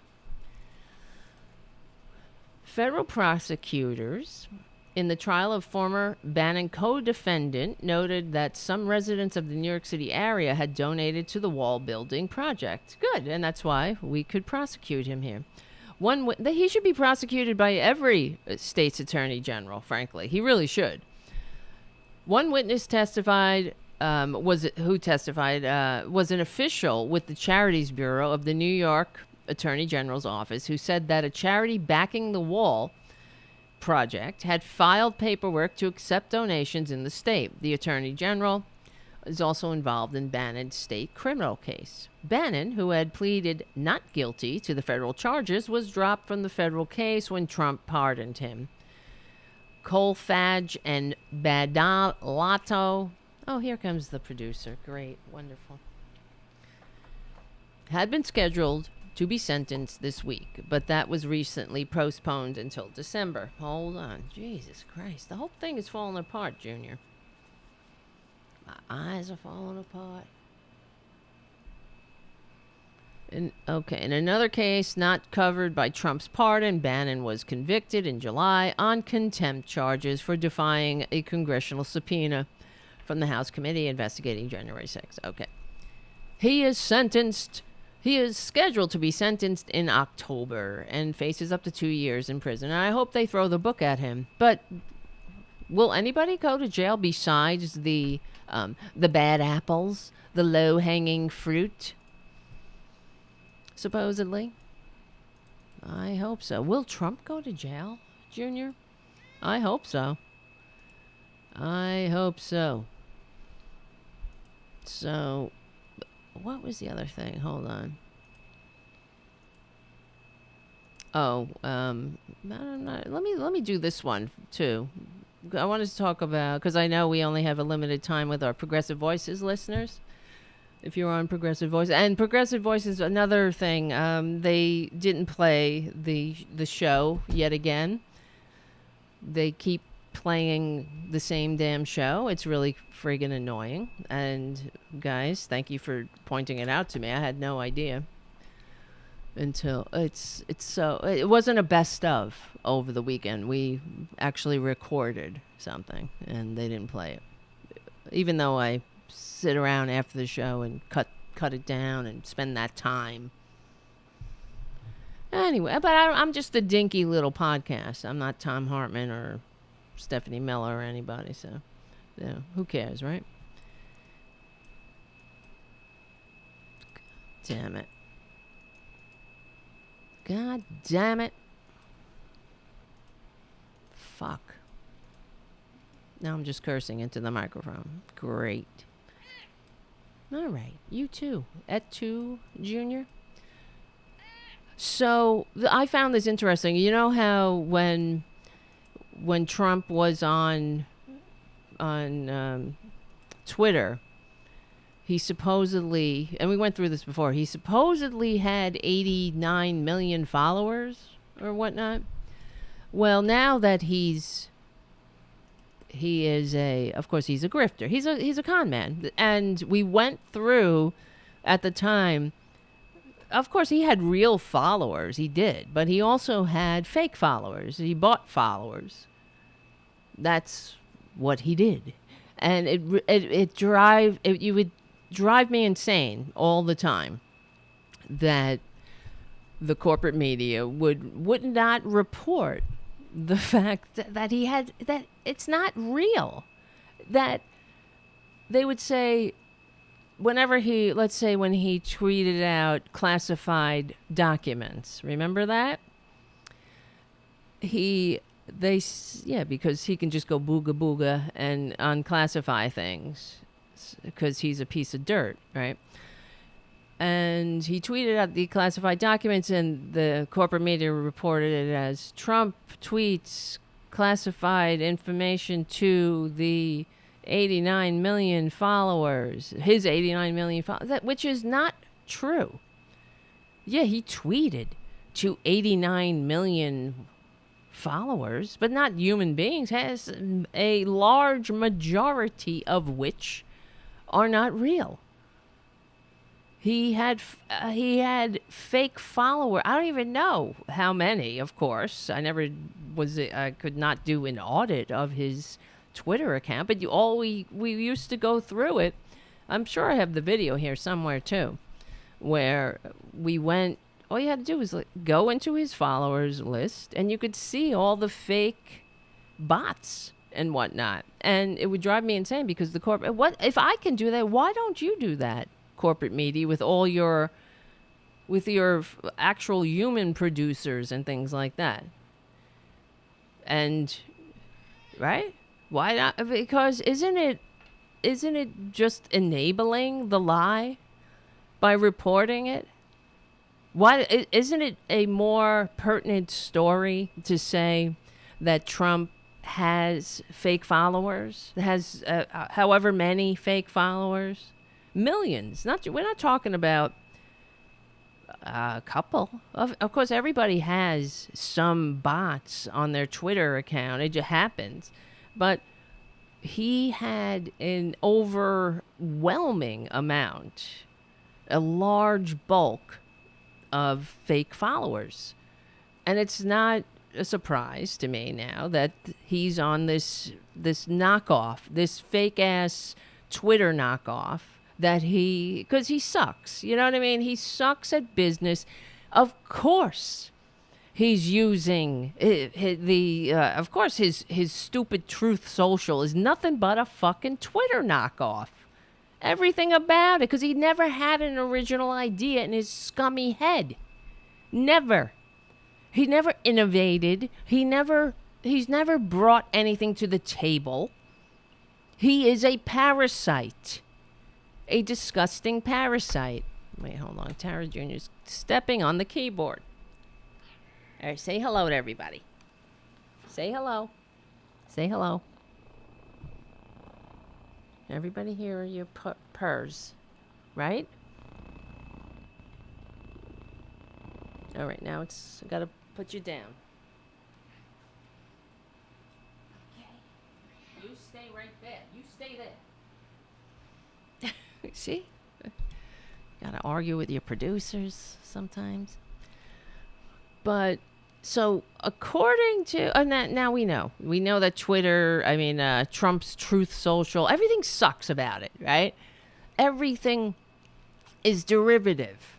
Federal prosecutors in the trial of former Bannon co-defendant noted that some residents of the New York City area had donated to the wall building project. Good, and that's why we could prosecute him here. He should be prosecuted by every state's attorney general, frankly. He really should. One witness testified, was an official with the Charities Bureau of the New York Attorney General's office, who said that a charity backing the wall project had filed paperwork to accept donations in the state. The Attorney General is also involved in Bannon's state criminal case. Bannon, who had pleaded not guilty to the federal charges, was dropped from the federal case when Trump pardoned him. Colfage and Badalato. Oh, here comes the producer. Great. Wonderful. Had been scheduled to be sentenced this week, but that was recently postponed until December. Hold on. Jesus Christ. The whole thing is falling apart, Junior. My eyes are falling apart. In another case not covered by Trump's pardon, Bannon was convicted in July on contempt charges for defying a congressional subpoena from the House committee investigating January 6th. Okay. He is scheduled to be sentenced in October and faces up to 2 years in prison. And I hope they throw the book at him. But will anybody go to jail besides the bad apples, the low-hanging fruit? Supposedly. I hope so. Will Trump go to jail, Junior? I hope so. I hope so. So, what was the other thing? Hold on. Oh, let me do this one too. I wanted to talk about, because I know we only have a limited time with our Progressive Voices listeners. If you're on Progressive Voice, and Progressive Voice is another thing. They didn't play the show yet again. They keep playing the same damn show. It's really friggin' annoying. And guys, thank you for pointing it out to me. I had no idea until it wasn't a best of over the weekend. We actually recorded something and they didn't play it, even though I sit around after the show and cut it down and spend that time. Anyway, but I'm just a dinky little podcast. I'm not Tom Hartman or Stephanie Miller or anybody, so who cares, right? Damn it. God damn it. Fuck. Now I'm just cursing into the microphone. Great. All right. You too. Et2 Junior. So I found this interesting. You know how when Trump was on Twitter, he supposedly, and we went through this before, he supposedly had 89 million followers or whatnot. Well, now that he is of course he's a grifter. He's a con man. And we went through at the time, of course he had real followers, he did, but he also had fake followers. He bought followers. That's what he did. And it would drive me insane all the time that the corporate media would not report the fact that he had, that it's not real. That they would say, whenever let's say when he tweeted out classified documents, remember that? Because he can just go booga booga and unclassify things because he's a piece of dirt, right? And he tweeted out the classified documents, and the corporate media reported it as Trump tweets classified information to the 89 million followers, his 89 million followers, which is not true. Yeah, he tweeted to 89 million followers, but not human beings, has a large majority of which are not real. He had fake followers. I don't even know how many, of course. I could not do an audit of his Twitter account, but we used to go through it. I'm sure I have the video here somewhere too, where we went. All you had to do was go into his followers list, and you could see all the fake bots and whatnot. And it would drive me insane because the corporate. What if I can do that? Why don't you do that, corporate media, with your actual human producers and things like that? And right? Why not? Because isn't it just enabling the lie by reporting it? Why isn't it a more pertinent story to say that Trump has fake followers, has however many fake followers, millions? We're not talking about a couple. Of course, everybody has some bots on their Twitter account. It just happens, but he had an overwhelming amount, a large bulk of fake followers. And it's not a surprise to me now that he's on this knockoff, this fake ass Twitter knockoff, because he sucks. You know what I mean? He sucks at business. Of course he's using of course his stupid Truth Social is nothing but a fucking Twitter knockoff. Everything about it, because he never had an original idea in his scummy head. Never. He never innovated. He's never brought anything to the table. He is a parasite. A disgusting parasite. Wait, hold on. Tara Jr.'s stepping on the keyboard. All right, say hello to everybody. Say hello. Say hello. Everybody here are your purrs, right? All right, now I gotta put you down. Okay. You stay right there. You stay there. See? Gotta argue with your producers sometimes. But, so, according to... now we know. We know that Twitter, Trump's Truth Social, everything sucks about it, right? Everything is derivative.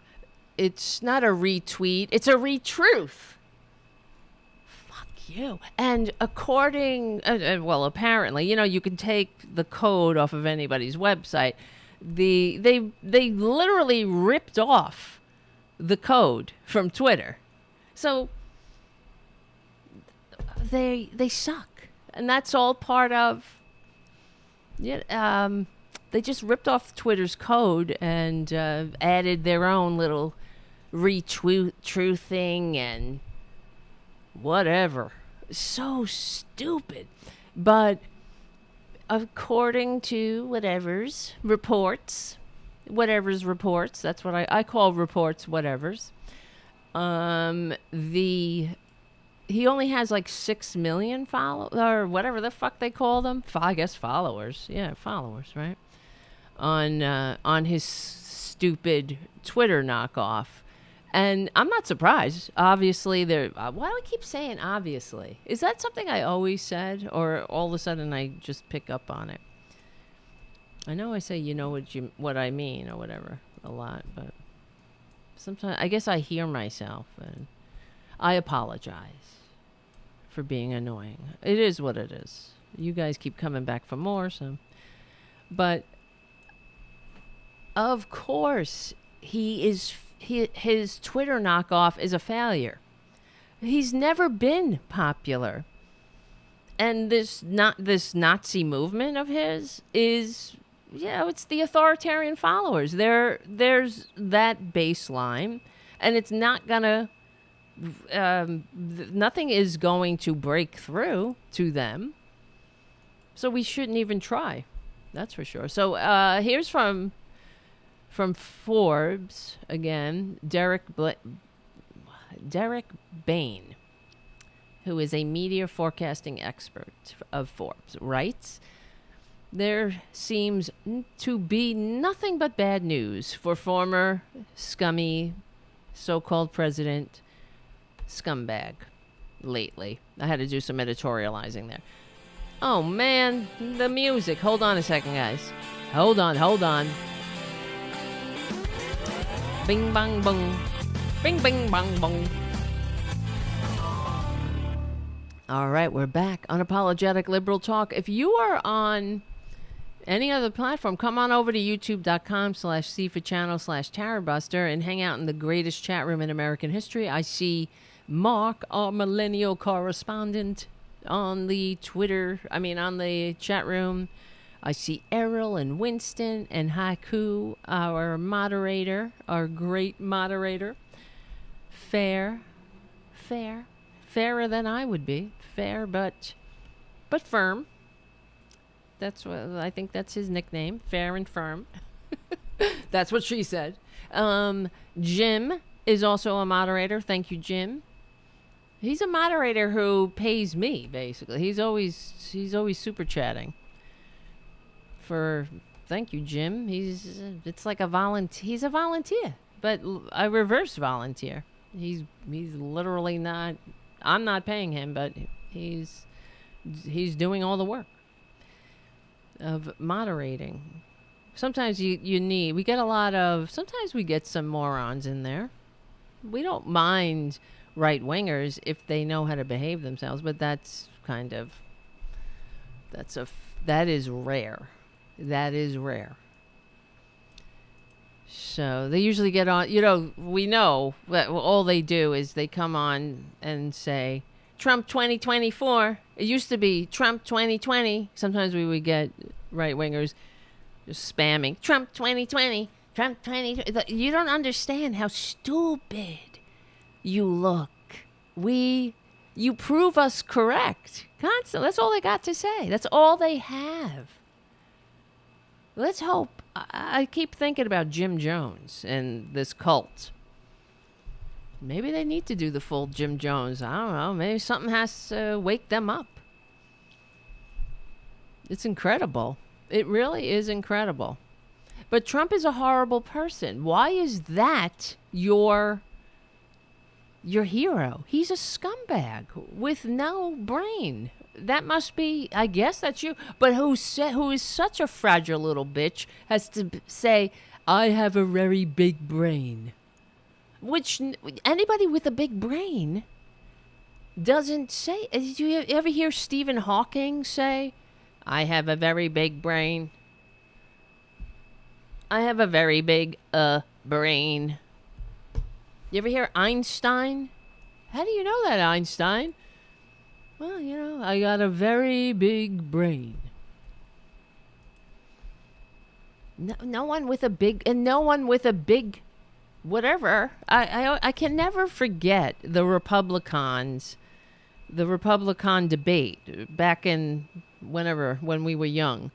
It's not a retweet. It's a retruth. Fuck you. And according... apparently, you can take the code off of anybody's website. They literally ripped off the code from Twitter. So they suck, and that's all part of. They just ripped off Twitter's code and added their own little retruthing and whatever. So stupid, but according to whatever's reports, that's what I call reports. Whatever's. He only has like 6 million followers, or whatever the fuck they call them. I guess followers. Yeah, followers, right? On his stupid Twitter knockoff. And I'm not surprised. Obviously, why do I keep saying obviously? Is that something I always said, or all of a sudden I just pick up on it? I know I say what I mean or whatever a lot, but sometimes I guess I hear myself, and I apologize for being annoying. It is what it is. You guys keep coming back for more, so. But of course, his Twitter knockoff is a failure. He's never been popular, and this Nazi movement of his is. It's the authoritarian followers. There's that baseline, and it's not gonna. Nothing is going to break through to them. So we shouldn't even try. That's for sure. So here's from Forbes again. Derek Bain, who is a media forecasting expert of Forbes, writes. There seems to be nothing but bad news for former scummy so-called president scumbag lately. I had to do some editorializing there. Oh, man, the music. Hold on a second, guys. Hold on. Bing, bang, bong. Bing, bing, bang, bong. All right, we're back. Unapologetic Liberal Talk. If you are on any other platform, come on over to youtube.com/c4channel/Tarabuster and hang out in the greatest chat room in American history. I see Mark, our millennial correspondent, on the chat room. I see Errol and Winston and Haiku, our moderator, our great moderator. Fairer than I would be. Fair, but firm. That's what I think. That's his nickname. Fair and firm. That's what she said. Jim is also a moderator. Thank you, Jim. He's a moderator who pays me, basically. He's always super chatting. Thank you, Jim. It's like a volunteer. He's a volunteer, but a reverse volunteer. He's literally not. I'm not paying him, but he's doing all the work of moderating. Sometimes we get sometimes we get some morons in there. We don't mind right-wingers if they know how to behave themselves, but that is rare. That is rare. So they usually get on, we know that all they do is they come on and say, Trump 2024. It used to be Trump 2020. Sometimes we would get right-wingers just spamming, Trump 2020, Trump 2020. You don't understand how stupid you look. You prove us correct. Constantly. That's all they got to say. That's all they have. Let's hope. I keep thinking about Jim Jones and this cult. Maybe they need to do the full Jim Jones. I don't know. Maybe something has to wake them up. It's incredible. It really is incredible. But Trump is a horrible person. Why is that your hero? He's a scumbag with no brain. That must be, I guess that's you. But who is such a fragile little bitch has to say, I have a very big brain. Which anybody with a big brain doesn't say. Did you ever hear Stephen Hawking say, I have a very big brain? I have a very big brain. You ever hear Einstein? How do you know that, Einstein? Well, you know, I got a very big brain. No one with a big, and no one with a big, whatever. I can never forget the Republican debate back in when we were young,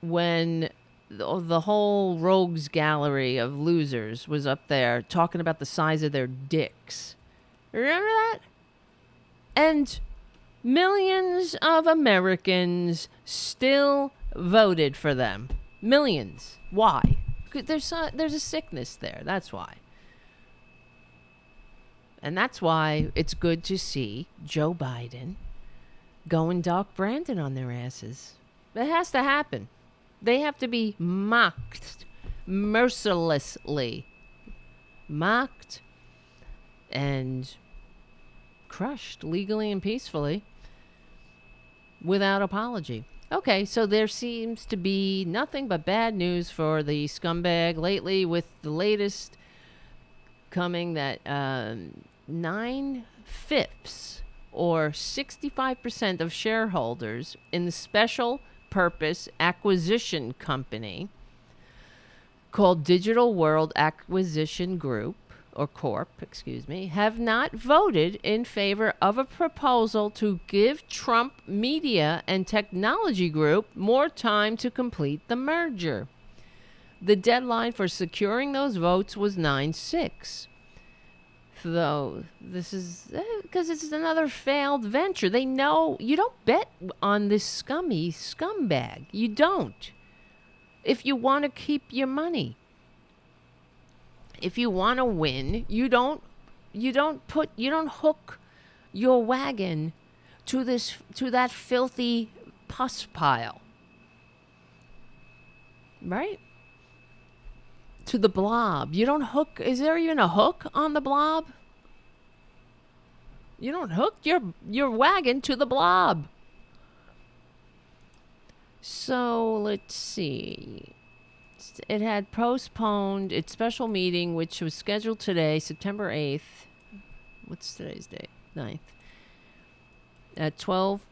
when the whole rogues gallery of losers was up there talking about the size of their dicks. Remember that? And millions of Americans still voted for them. Millions. Why? There's a sickness there. That's why. And that's why it's good to see Joe Biden going Doc Brandon on their asses. It has to happen. They have to be mocked mercilessly. Mocked and crushed legally and peacefully without apology. Okay, so there seems to be nothing but bad news for the scumbag lately, with the latest coming that 9/5 or 65% of shareholders in the special purpose acquisition company called Digital World Acquisition Group, or Corp, have not voted in favor of a proposal to give Trump Media and Technology Group more time to complete the merger. The deadline for securing those votes was 9/6. Though this is because it's another failed venture. They know you don't bet on this scumbag. You don't. If you want to keep your money. If you want to win, you don't hook your wagon to that filthy pus pile. Right? To the blob. You don't hook. Is there even a hook on the blob? You don't hook your wagon to the blob. So let's see. It had postponed its special meeting, which was scheduled today, September 8th. What's today's date? 9th. At 12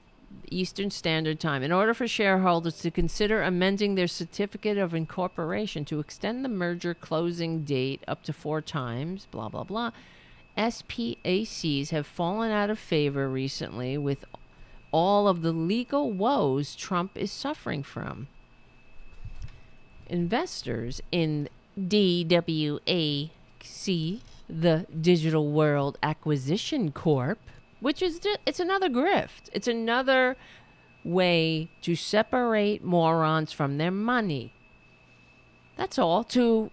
Eastern Standard Time, in order for shareholders to consider amending their certificate of incorporation to extend the merger closing date up to 4 times, blah, blah, blah. SPACs have fallen out of favor recently with all of the legal woes Trump is suffering from. Investors in DWAC, the Digital World Acquisition Corp, which is it's another grift. It's another way to separate morons from their money. That's all, to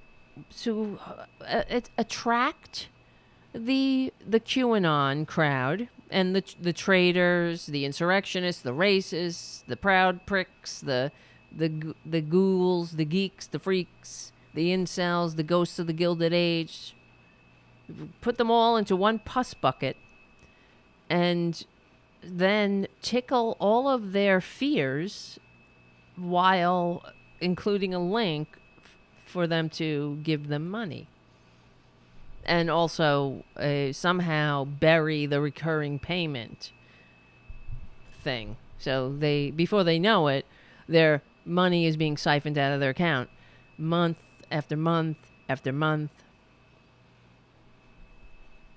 attract the QAnon crowd and the traitors, the insurrectionists, the racists, the proud pricks, the ghouls, the geeks, the freaks, the incels, the ghosts of the Gilded Age. Put them all into one pus bucket and then tickle all of their fears while including a link for them to give them money. And also somehow bury the recurring payment thing. So before they know it, their money is being siphoned out of their account month after month after month.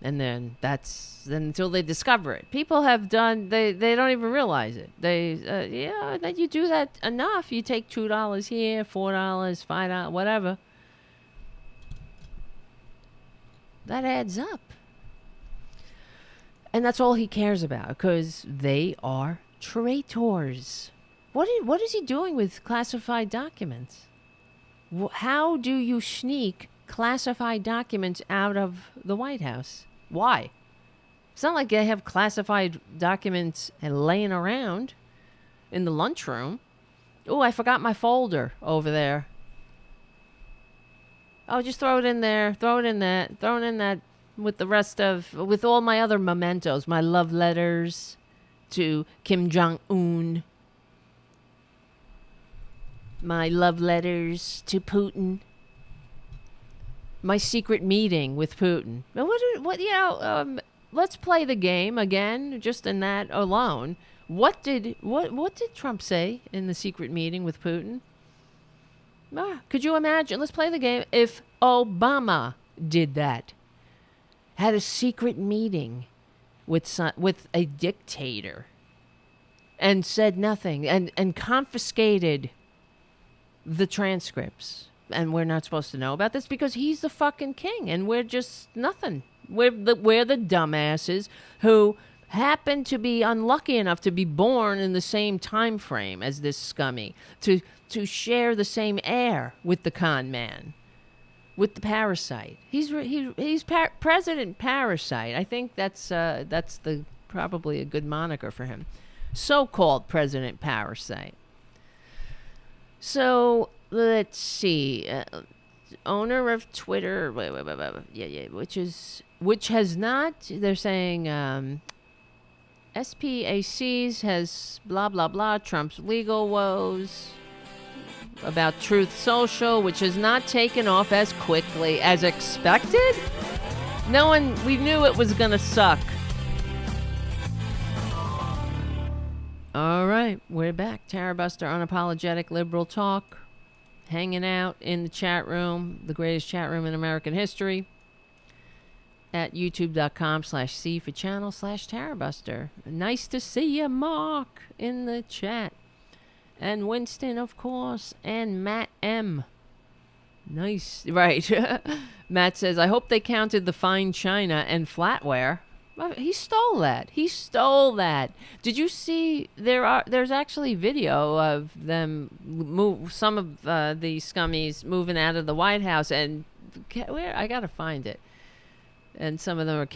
And then then until they discover it. People have done, they don't even realize it. That you do that enough. You take $2 here, $4, $5, whatever. That adds up. And that's all he cares about, because they are traitors. What is he doing with classified documents? How do you sneak classified documents out of the White House? Why? It's not like they have classified documents and laying around in the lunchroom. Oh, I forgot my folder over there. Oh, just throw it in there. Throw it in that with the rest with all my other mementos, my love letters to Kim Jong-un, my love letters to Putin, my secret meeting with Putin. Let's play the game again, just in that alone. What did Trump say in the secret meeting with Putin? Could you imagine? Let's play the game. If Obama did that, had a secret meeting with a dictator, and said nothing, and confiscated the transcripts, and we're not supposed to know about this because he's the fucking king, and we're just nothing. We're the dumbasses who happen to be unlucky enough to be born in the same time frame as this scummy, to share the same air with the con man, with the parasite. He's President Parasite. I think that's probably a good moniker for him. So-called President Parasite. So let's see. Owner of Twitter, which has not. They're saying SPACs has blah blah blah. Trump's legal woes. About Truth Social, which has not taken off as quickly as expected. We knew it was gonna suck. All right, we're back. Tarabuster, unapologetic liberal talk. Hanging out in the chat room, the greatest chat room in American history, at youtube.com/C for channel/Tarabuster. Nice to see you, Mark, in the chat. And Winston, of course, and Matt M. Nice. Right. Matt says, I hope they counted the fine china and flatware. Well, he stole that. Did you see there's actually video of them some of the scummies moving out of the White House, and where I gotta find it. And some of them are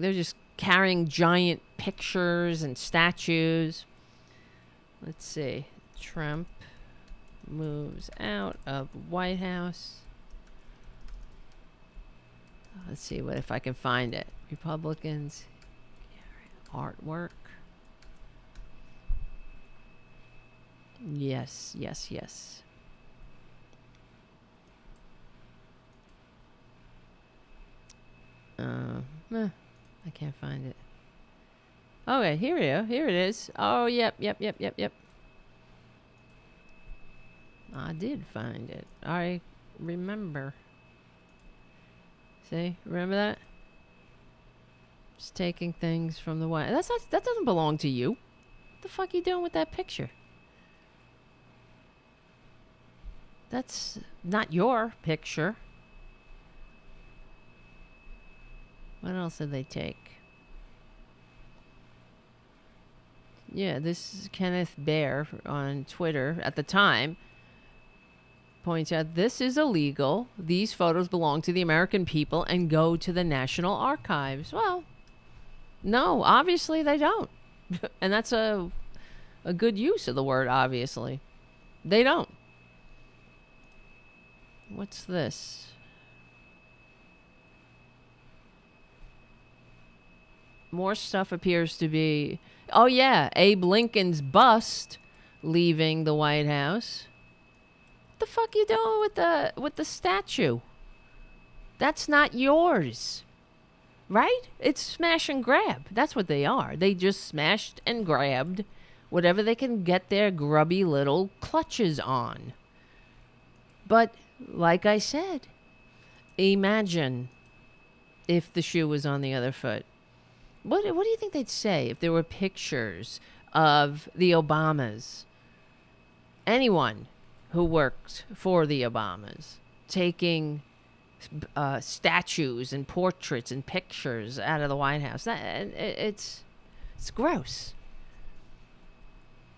they're just carrying giant pictures and statues. Let's see. Trump moves out of White House. Let's see if I can find it. Republicans, artwork. Yes. I can't find it. Okay, here it is. Oh, yep. I did find it. I remember. See? Remember that? Just taking things from the White. That doesn't belong to you. What the fuck are you doing with that picture? That's not your picture. What else did they take? Yeah, this is Kenneth Bear on Twitter at the time. Points out this is illegal. These photos belong to the American people and go to the National Archives. Well, no, obviously they don't. And that's a good use of the word, obviously. They don't. What's this? More stuff appears to be... Oh, yeah, Abe Lincoln's bust leaving the White House. What the fuck you doing with the statue? That's not yours. Right? It's smash and grab. That's what they are. They just smashed and grabbed whatever they can get their grubby little clutches on. But, like I said, imagine if the shoe was on the other foot. What do you think they'd say if there were pictures of the Obamas? Anyone who worked for the Obamas taking statues and portraits and pictures out of the White House. It's gross.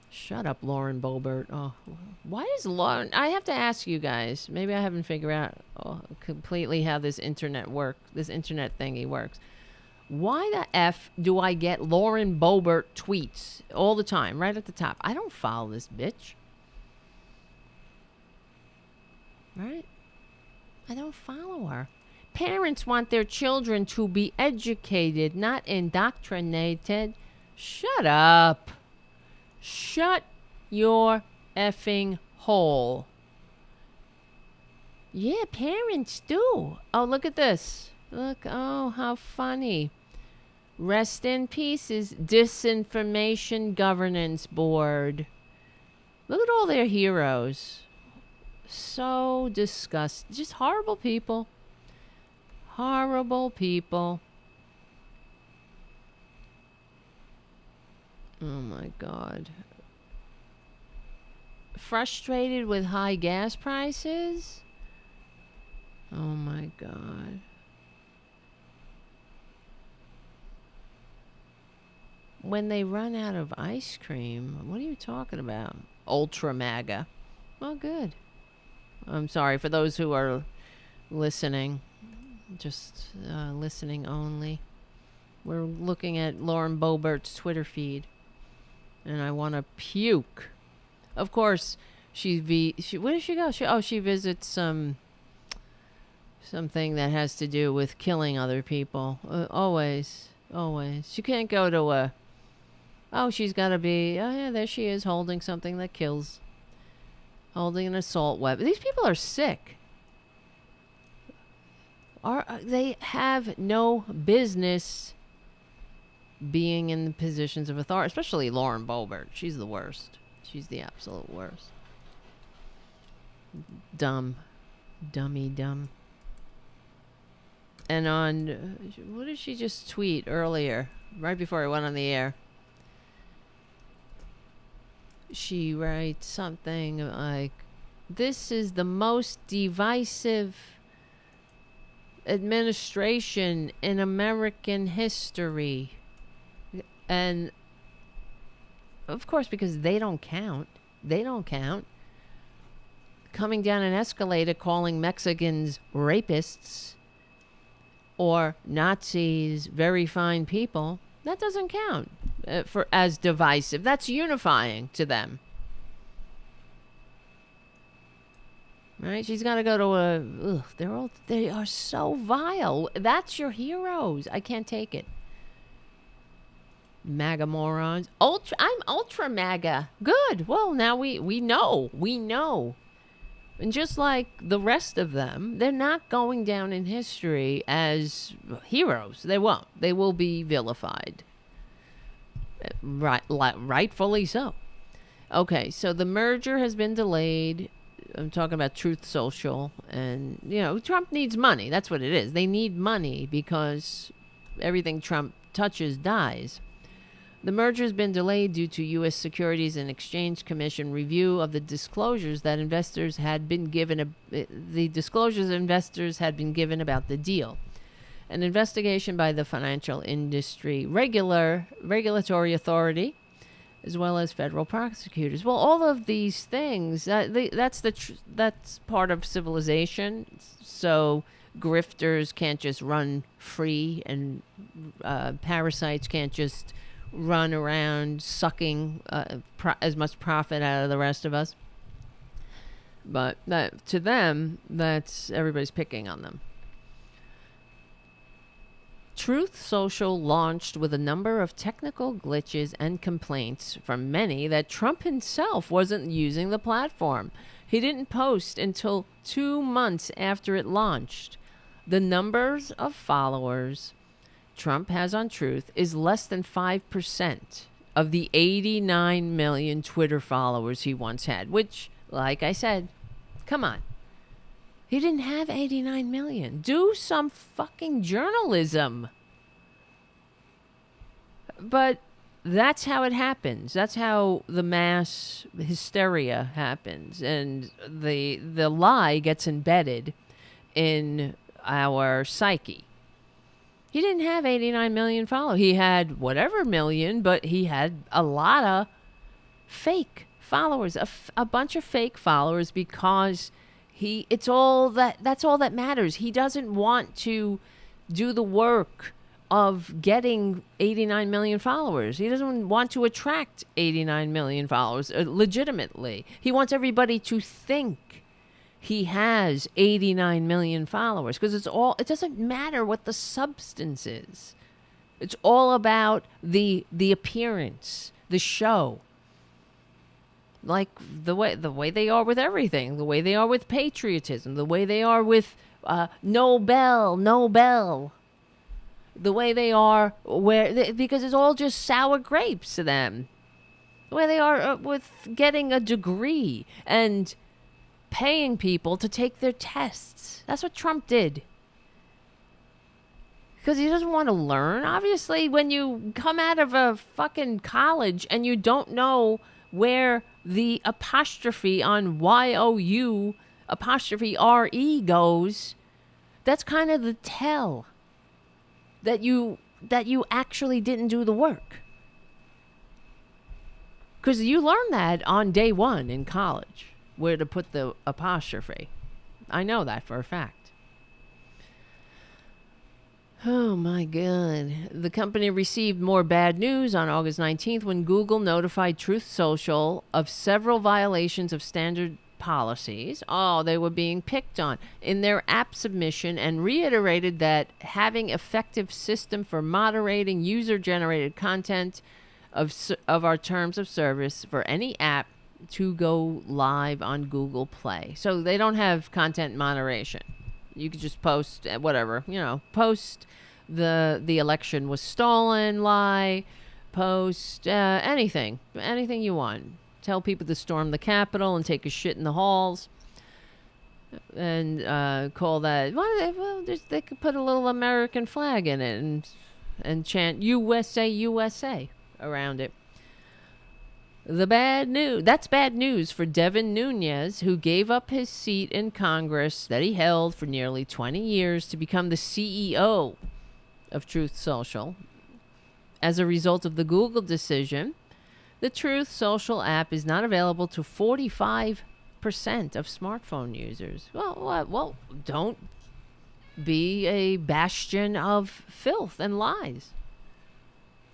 Shut up, Lauren Boebert. Oh, why is Lauren? I have to ask you guys. Maybe I haven't figured out completely how this internet thingy works. Why the F do I get Lauren Boebert tweets all the time, right at the top? I don't follow this bitch. Right? I don't follow her. Parents want their children to be educated, not indoctrinated. Shut up. Shut your effing hole. Yeah, parents do. Oh, look at this. Look, oh, how funny. Rest in peace is Disinformation Governance Board. Look at all their heroes. So disgusting. Just horrible people. Horrible people. Oh my God. Frustrated with high gas prices? Oh my God. When they run out of ice cream, what are you talking about? Ultra MAGA. Well, good. I'm sorry for those who are listening. Just listening only. We're looking at Lauren Boebert's Twitter feed. And I want to puke. Of course, where does she go? She visits something that has to do with killing other people. Always. She can't go to she's got to be, there she is holding something that kills. Holding an assault weapon. These people are sick. They have no business being in positions of authority, especially Lauren Boebert. She's the worst. She's the absolute worst. Dumb. Dumb. And what did she just tweet earlier, right before I went on the air? She writes something like, "This is the most divisive administration in American history." And of course, because they don't count. Coming down an escalator calling Mexicans rapists or Nazis very fine people, that doesn't count as divisive. That's unifying to them. Right? She's got to go to they are so vile. That's your heroes. I can't take it. MAGA morons. I'm ultra MAGA. Good. Well, now we know. And just like the rest of them, they're not going down in history as heroes. They won't. They will be vilified. Rightfully so. Okay, so the merger has been delayed. I'm talking about Truth Social. And, Trump needs money. That's what it is. They need money because everything Trump touches dies. The merger has been delayed due to U.S. Securities and Exchange Commission review of the disclosures that investors had been given about the deal. An investigation by the Financial Industry Regulatory Authority, as well as federal prosecutors. Well, all of these things, that's part of civilization. So grifters can't just run free, and parasites can't just run around sucking as much profit out of the rest of us. But to them, that's everybody's picking on them. Truth Social launched with a number of technical glitches and complaints from many that Trump himself wasn't using the platform. He didn't post until 2 months after it launched. The numbers of followers Trump has on Truth is less than 5% of the 89 million Twitter followers he once had, which, like I said, come on. He didn't have 89 million. Do some fucking journalism. But that's how it happens. That's how the mass hysteria happens. And the lie gets embedded in our psyche. He didn't have 89 million followers. He had whatever million, but he had a lot of fake followers, a bunch of fake followers, because that's all that matters. He doesn't want to do the work of getting 89 million followers. He doesn't want to attract 89 million followers legitimately. He wants everybody to think he has 89 million followers, because it doesn't matter what the substance is. It's all about the appearance, the show. Like the way they are with everything, the way they are with patriotism, the way they are with Nobel, the way they are because it's all just sour grapes to them. The way they are with getting a degree and paying people to take their tests. That's what Trump did. Because he doesn't want to learn. Obviously, when you come out of a fucking college and you don't know where the apostrophe on Y-O-U apostrophe R-E goes, that's kind of the tell that you actually didn't do the work. Because you learn that on day one in college, where to put the apostrophe. I know that for a fact. Oh my God. The company received more bad news on August 19th when Google notified Truth Social of several violations of standard policies. Oh, they were being picked on in their app submission, and reiterated that having effective system for moderating user-generated content of our terms of service for any app to go live on Google Play. So they don't have content moderation. You could just post whatever, post the election was stolen, lie, post anything you want. Tell people to storm the Capitol and take a shit in the halls, and call that. Well, they could put a little American flag in it and chant USA, USA around it. The bad news. That's bad news for Devin Nunes, who gave up his seat in Congress that he held for nearly 20 years to become the CEO of Truth Social. As a result of the Google decision, the Truth Social app is not available to 45% of smartphone users. Well, don't be a bastion of filth and lies,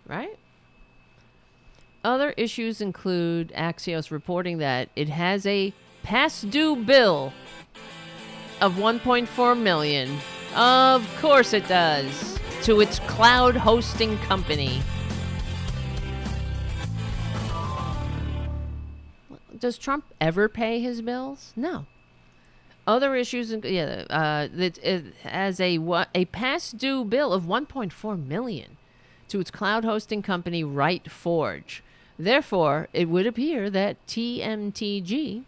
right? Other issues include Axios reporting that it has a past due bill of $1.4 million. Of course it does. To its cloud hosting company. Does Trump ever pay his bills? No. Other issues, it has a past due bill of $1.4 million to its cloud hosting company, RightForge. Therefore, it would appear that TMTG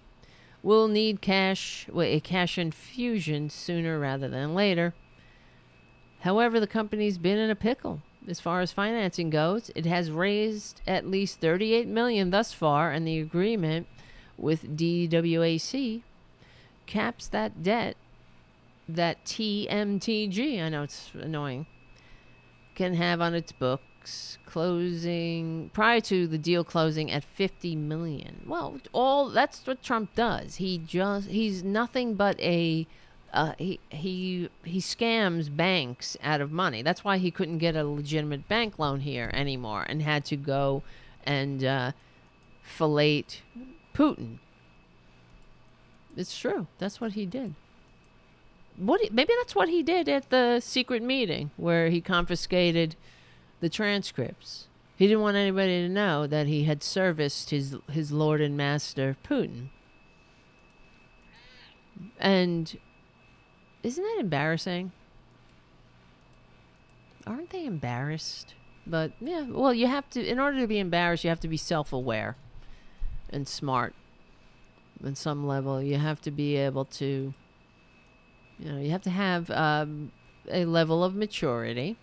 will need a cash infusion sooner rather than later. However, the company's been in a pickle. As far as financing goes, it has raised at least $38 million thus far, and the agreement with DWAC caps that debt that TMTG, I know it's annoying, can have on its books closing prior to the deal closing at $50 million. Well, that's what Trump does. He's nothing but he scams banks out of money. That's why he couldn't get a legitimate bank loan here anymore and had to go and fillet Putin. It's true. That's what he did. Maybe that's what he did at the secret meeting where he confiscated the transcripts. He didn't want anybody to know that he had serviced his lord and master, Putin. And isn't that embarrassing? Aren't they embarrassed? But yeah, well, you have to, in order to be embarrassed, you have to be self-aware and smart. On some level, you have to be able to You have to have a level of maturity,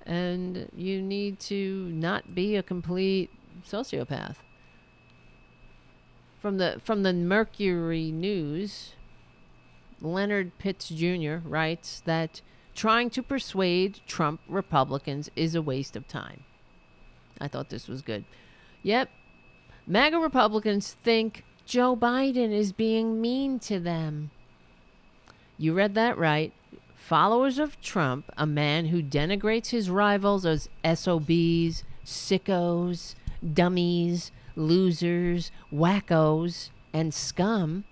and you need to not be a complete sociopath. From the Mercury News, Leonard Pitts Jr. writes that trying to persuade Trump Republicans is a waste of time. I thought this was good. Yep. MAGA Republicans think Joe Biden is being mean to them. You read that right. Followers of Trump, a man who denigrates his rivals as SOBs, sickos, dummies, losers, wackos, and scum,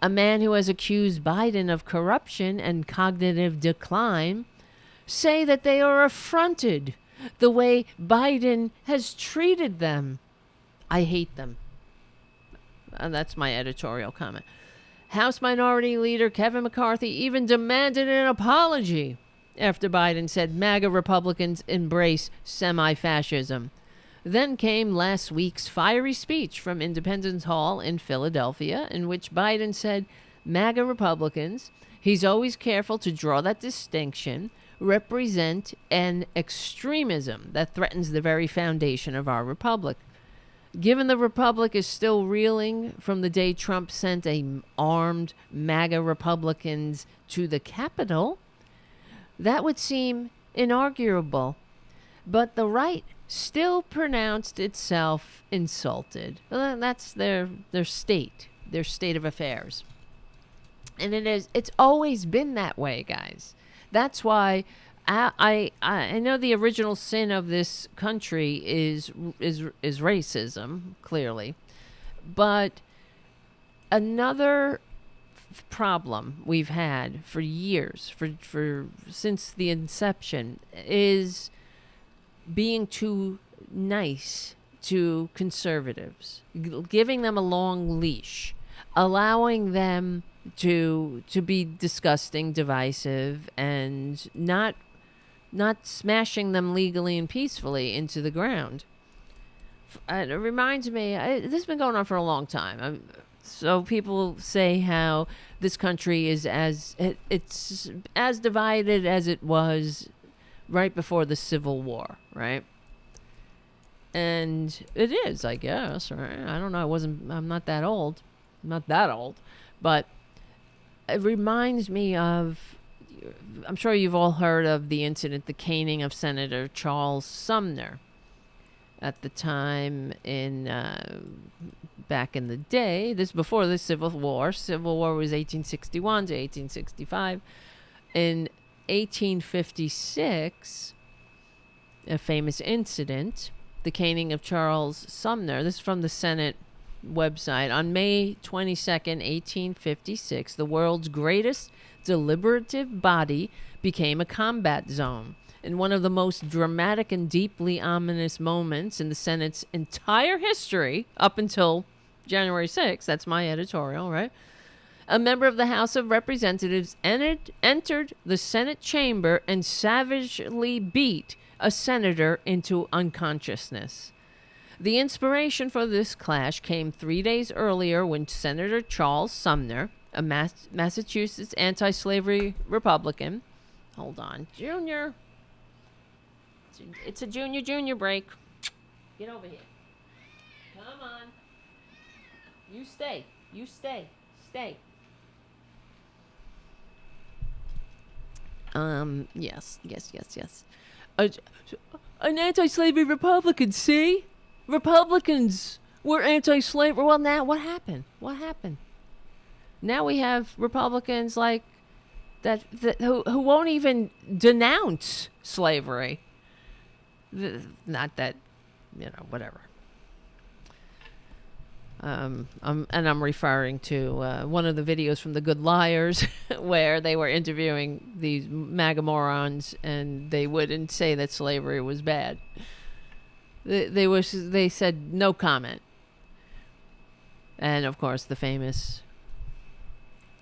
a man who has accused Biden of corruption and cognitive decline, say that they are affronted the way Biden has treated them. I hate them. That's my editorial comment. House Minority Leader Kevin McCarthy even demanded an apology after Biden said MAGA Republicans embrace semi-fascism. Then came last week's fiery speech from Independence Hall in Philadelphia, in which Biden said MAGA Republicans, he's always careful to draw that distinction, represent an extremism that threatens the very foundation of our republic. Given the republic is still reeling from the day Trump sent armed MAGA Republicans to the Capitol, that would seem inarguable. But the right still pronounced itself insulted. Well, that's their state of affairs. And it's always been that way, guys. That's why I know the original sin of this country is racism, clearly. But another problem we've had for years, for since the inception, is being too nice to conservatives, giving them a long leash, allowing them to be disgusting, divisive, and not smashing them legally and peacefully into the ground. It reminds me, this has been going on for a long time. So people say how this country is it's as divided as it was right before the Civil War, right? And it is, I guess, right? I don't know. I'm not that old. But it reminds me of, I'm sure you've all heard of the incident, the caning of Senator Charles Sumner. At the time back in the day, this before the Civil War. Civil War was 1861 to 1865. In 1856, a famous incident, the caning of Charles Sumner. This is from the Senate website. On May 22nd, 1856, the world's greatest deliberative body became a combat zone. In one of the most dramatic and deeply ominous moments in the Senate's entire history, up until January 6th, that's my editorial, right? A member of the House of Representatives entered the Senate chamber and savagely beat a senator into unconsciousness. The inspiration for this clash came 3 days earlier when Senator Charles Sumner, a Massachusetts anti-slavery Republican, hold on, Junior. It's a junior break. Get over here. Come on. You stay. Stay. Yes. An anti-slavery Republican, see? Republicans were anti-slavery. Well, now what happened? Now we have Republicans like that who won't even denounce slavery. Not that, whatever. I'm referring to one of the videos from The Good Liars where they were interviewing these MAGA morons and they wouldn't say that slavery was bad. They said no comment. And of course the famous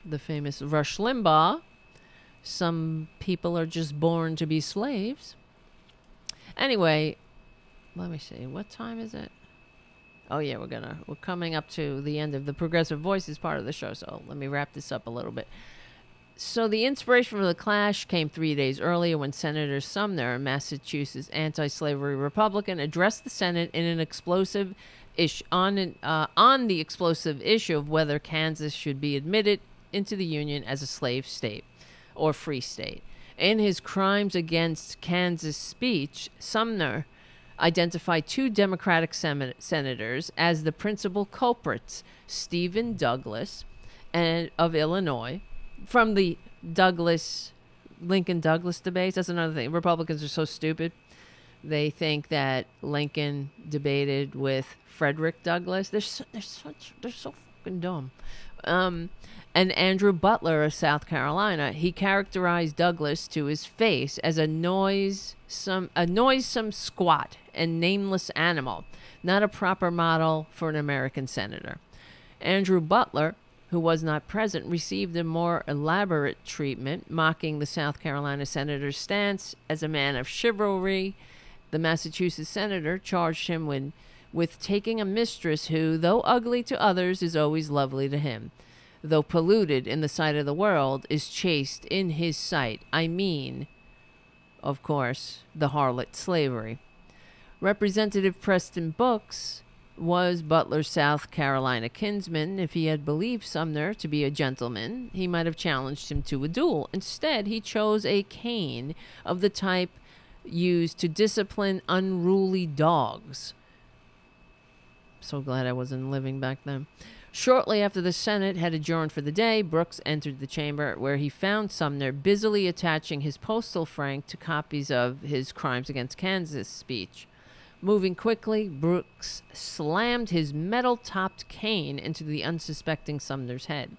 Rush Limbaugh, some people are just born to be slaves. Anyway, let me see. What time is it? Oh yeah, we're coming up to the end of the Progressive Voices part of the show, so let me wrap this up a little bit. So the inspiration for the clash came 3 days earlier when Senator Sumner, a Massachusetts anti-slavery Republican, addressed the Senate in an explosive on the explosive issue of whether Kansas should be admitted into the Union as a slave state or free state. In his Crimes Against Kansas speech, Sumner identified two Democratic senators as the principal culprits, Stephen Douglas of Illinois, from the Lincoln-Douglas debates. That's another thing. Republicans are so stupid. They think that Lincoln debated with Frederick Douglass. They're so fucking dumb. And Andrew Butler of South Carolina, he characterized Douglas to his face as a noisome squat and nameless animal, not a proper model for an American senator. Andrew Butler, who was not present, received a more elaborate treatment, mocking the South Carolina senator's stance as a man of chivalry. The Massachusetts senator charged him with taking a mistress who, though ugly to others, is always lovely to him. Though polluted in the sight of the world, is chaste in his sight. I mean, of course, the harlot slavery. Representative Preston Brooks was Butler's South Carolina kinsman. If he had believed Sumner to be a gentleman, he might have challenged him to a duel. Instead, he chose a cane of the type used to discipline unruly dogs. So glad I wasn't living back then. Shortly after the Senate had adjourned for the day, Brooks entered the chamber, where he found Sumner busily attaching his postal frank to copies of his Crimes Against Kansas speech. Moving quickly, Brooks slammed his metal-topped cane into the unsuspecting Sumner's head.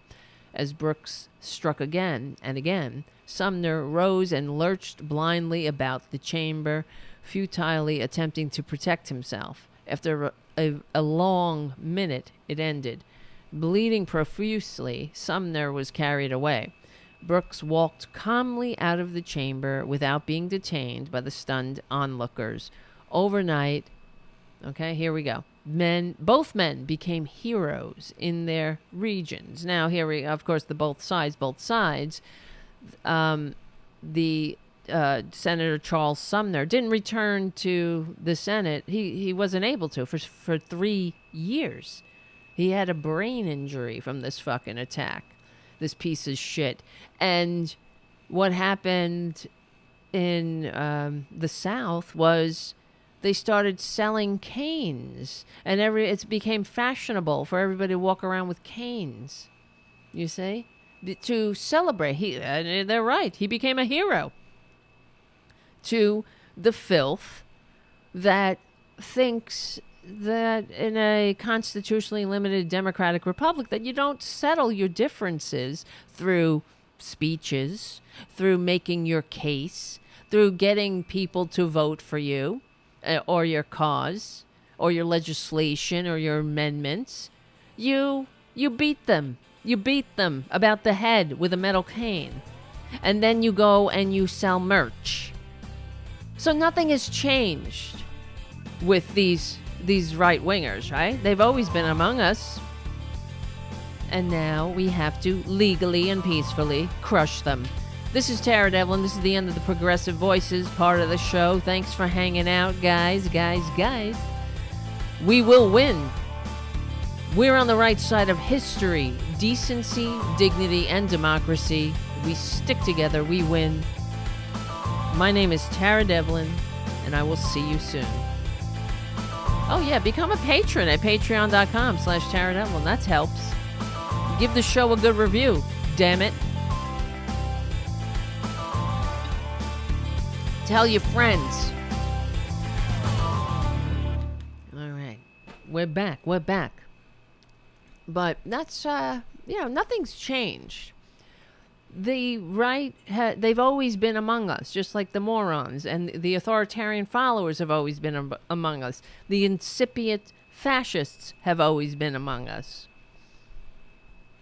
As Brooks struck again and again, Sumner rose and lurched blindly about the chamber, futilely attempting to protect himself. After a long minute, it ended. Bleeding profusely, Sumner was carried away. Brooks walked calmly out of the chamber without being detained by the stunned onlookers. Overnight, okay, here we go. Both men became heroes in their regions. Now, of course, both sides. Senator Charles Sumner didn't return to the Senate. He wasn't able to for 3 years. He had a brain injury from this fucking attack, this piece of shit. And what happened in the South was they started selling canes, and it became fashionable for everybody to walk around with canes. You see, to celebrate. They're right. He became a hero to the filth that thinks that in a constitutionally limited democratic republic that you don't settle your differences through speeches, through making your case, through getting people to vote for you or your cause or your legislation or your amendments. You beat them. You beat them about the head with a metal cane. And then you go and you sell merch. So nothing has changed with these right-wingers, right? They've always been among us. And now we have to legally and peacefully crush them. This is Tara Devlin. This is the end of the Progressive Voices part of the show. Thanks for hanging out, guys. We will win. We're on the right side of history, decency, dignity, and democracy. We stick together, we win. My name is Tara Devlin, and I will see you soon. Oh yeah, become a patron at patreon.com/Tara Devlin. That helps. Give the show a good review, damn it. Tell your friends. All right. We're back. But that's, nothing's changed. The right, they've always been among us, just like the morons, and the authoritarian followers have always been among us. The incipient fascists have always been among us.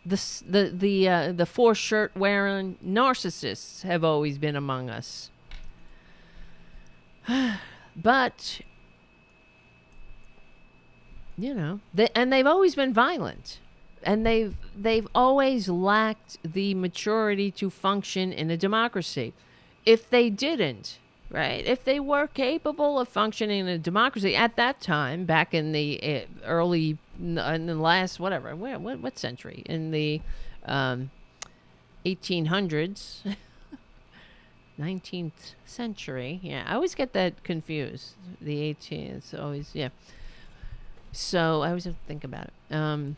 The four-shirt wearing narcissists have always been among us. But, and they've always been violent. And they've always lacked the maturity to function in a democracy. If they didn't, right? If they were capable of functioning in a democracy at that time, back in the early, in the last, whatever, what century? In the 1800s, 19th century. Yeah, I always get that confused. The 18th, always, yeah. So I always have to think about it.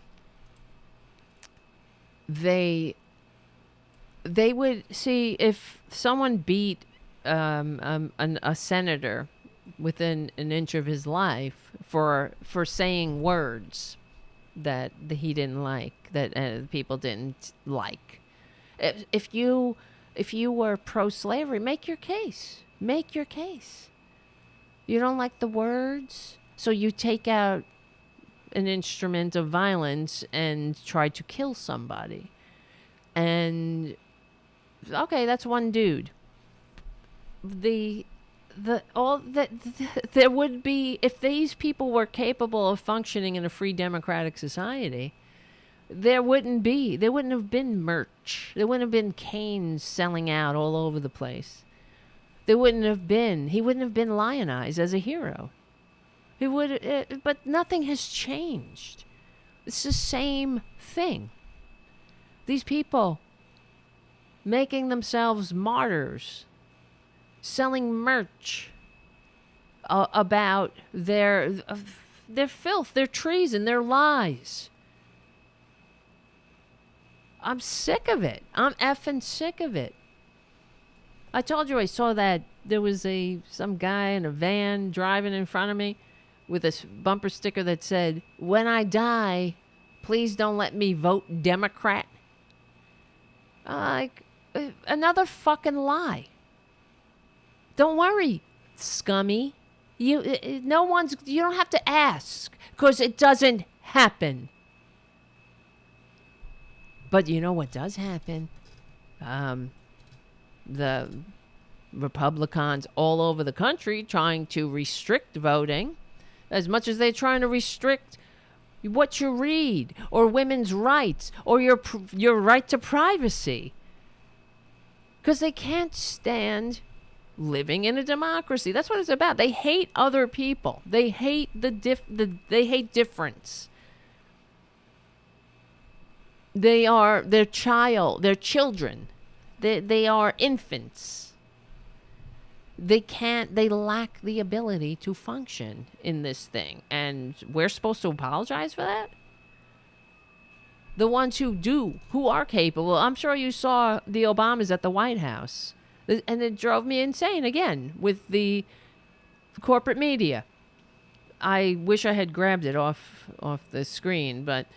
They would see if someone beat a senator within an inch of his life for saying words that he didn't like, that people didn't like. If you were pro-slavery, make your case. Make your case. You don't like the words, so you take out an instrument of violence and try to kill somebody. And okay, that's one dude. There would be, if these people were capable of functioning in a free democratic society, there wouldn't have been merch. There wouldn't have been canes selling out all over the place. He wouldn't have been lionized as a hero. But nothing has changed. It's the same thing. These people making themselves martyrs, selling merch about their filth, their treason, their lies. I'm sick of it. I'm effing sick of it. I told you I saw that there was some guy in a van driving in front of me with a bumper sticker that said, "When I die, please don't let me vote Democrat." Like, another fucking lie. Don't worry, scummy. You don't have to ask, because it doesn't happen. But you know what does happen? The Republicans all over the country trying to restrict voting, as much as they're trying to restrict what you read, or women's rights, or your right to privacy. Because they can't stand living in a democracy. That's what it's about. They hate other people. They hate they hate difference. They are their children. They are infants. They lack the ability to function in this thing. And we're supposed to apologize for that? The ones who are capable. I'm sure you saw the Obamas at the White House. And it drove me insane again with the corporate media. I wish I had grabbed it off the screen, but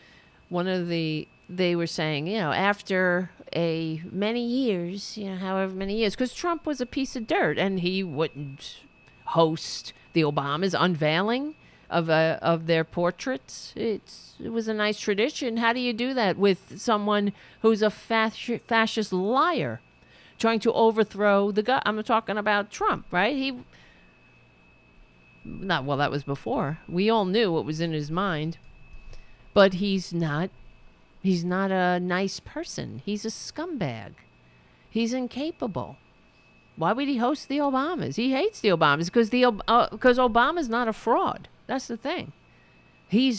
they were saying, after many years, however many years, because Trump was a piece of dirt and he wouldn't host the Obamas unveiling of their portraits. It was a nice tradition. How do you do that with someone who's a fascist liar trying to overthrow the guy? I'm talking about Trump, right? That was before. We all knew what was in his mind, but he's not a nice person. He's a scumbag. He's incapable. Why would he host the Obamas? He hates the Obamas because Obama's not a fraud. That's the thing. He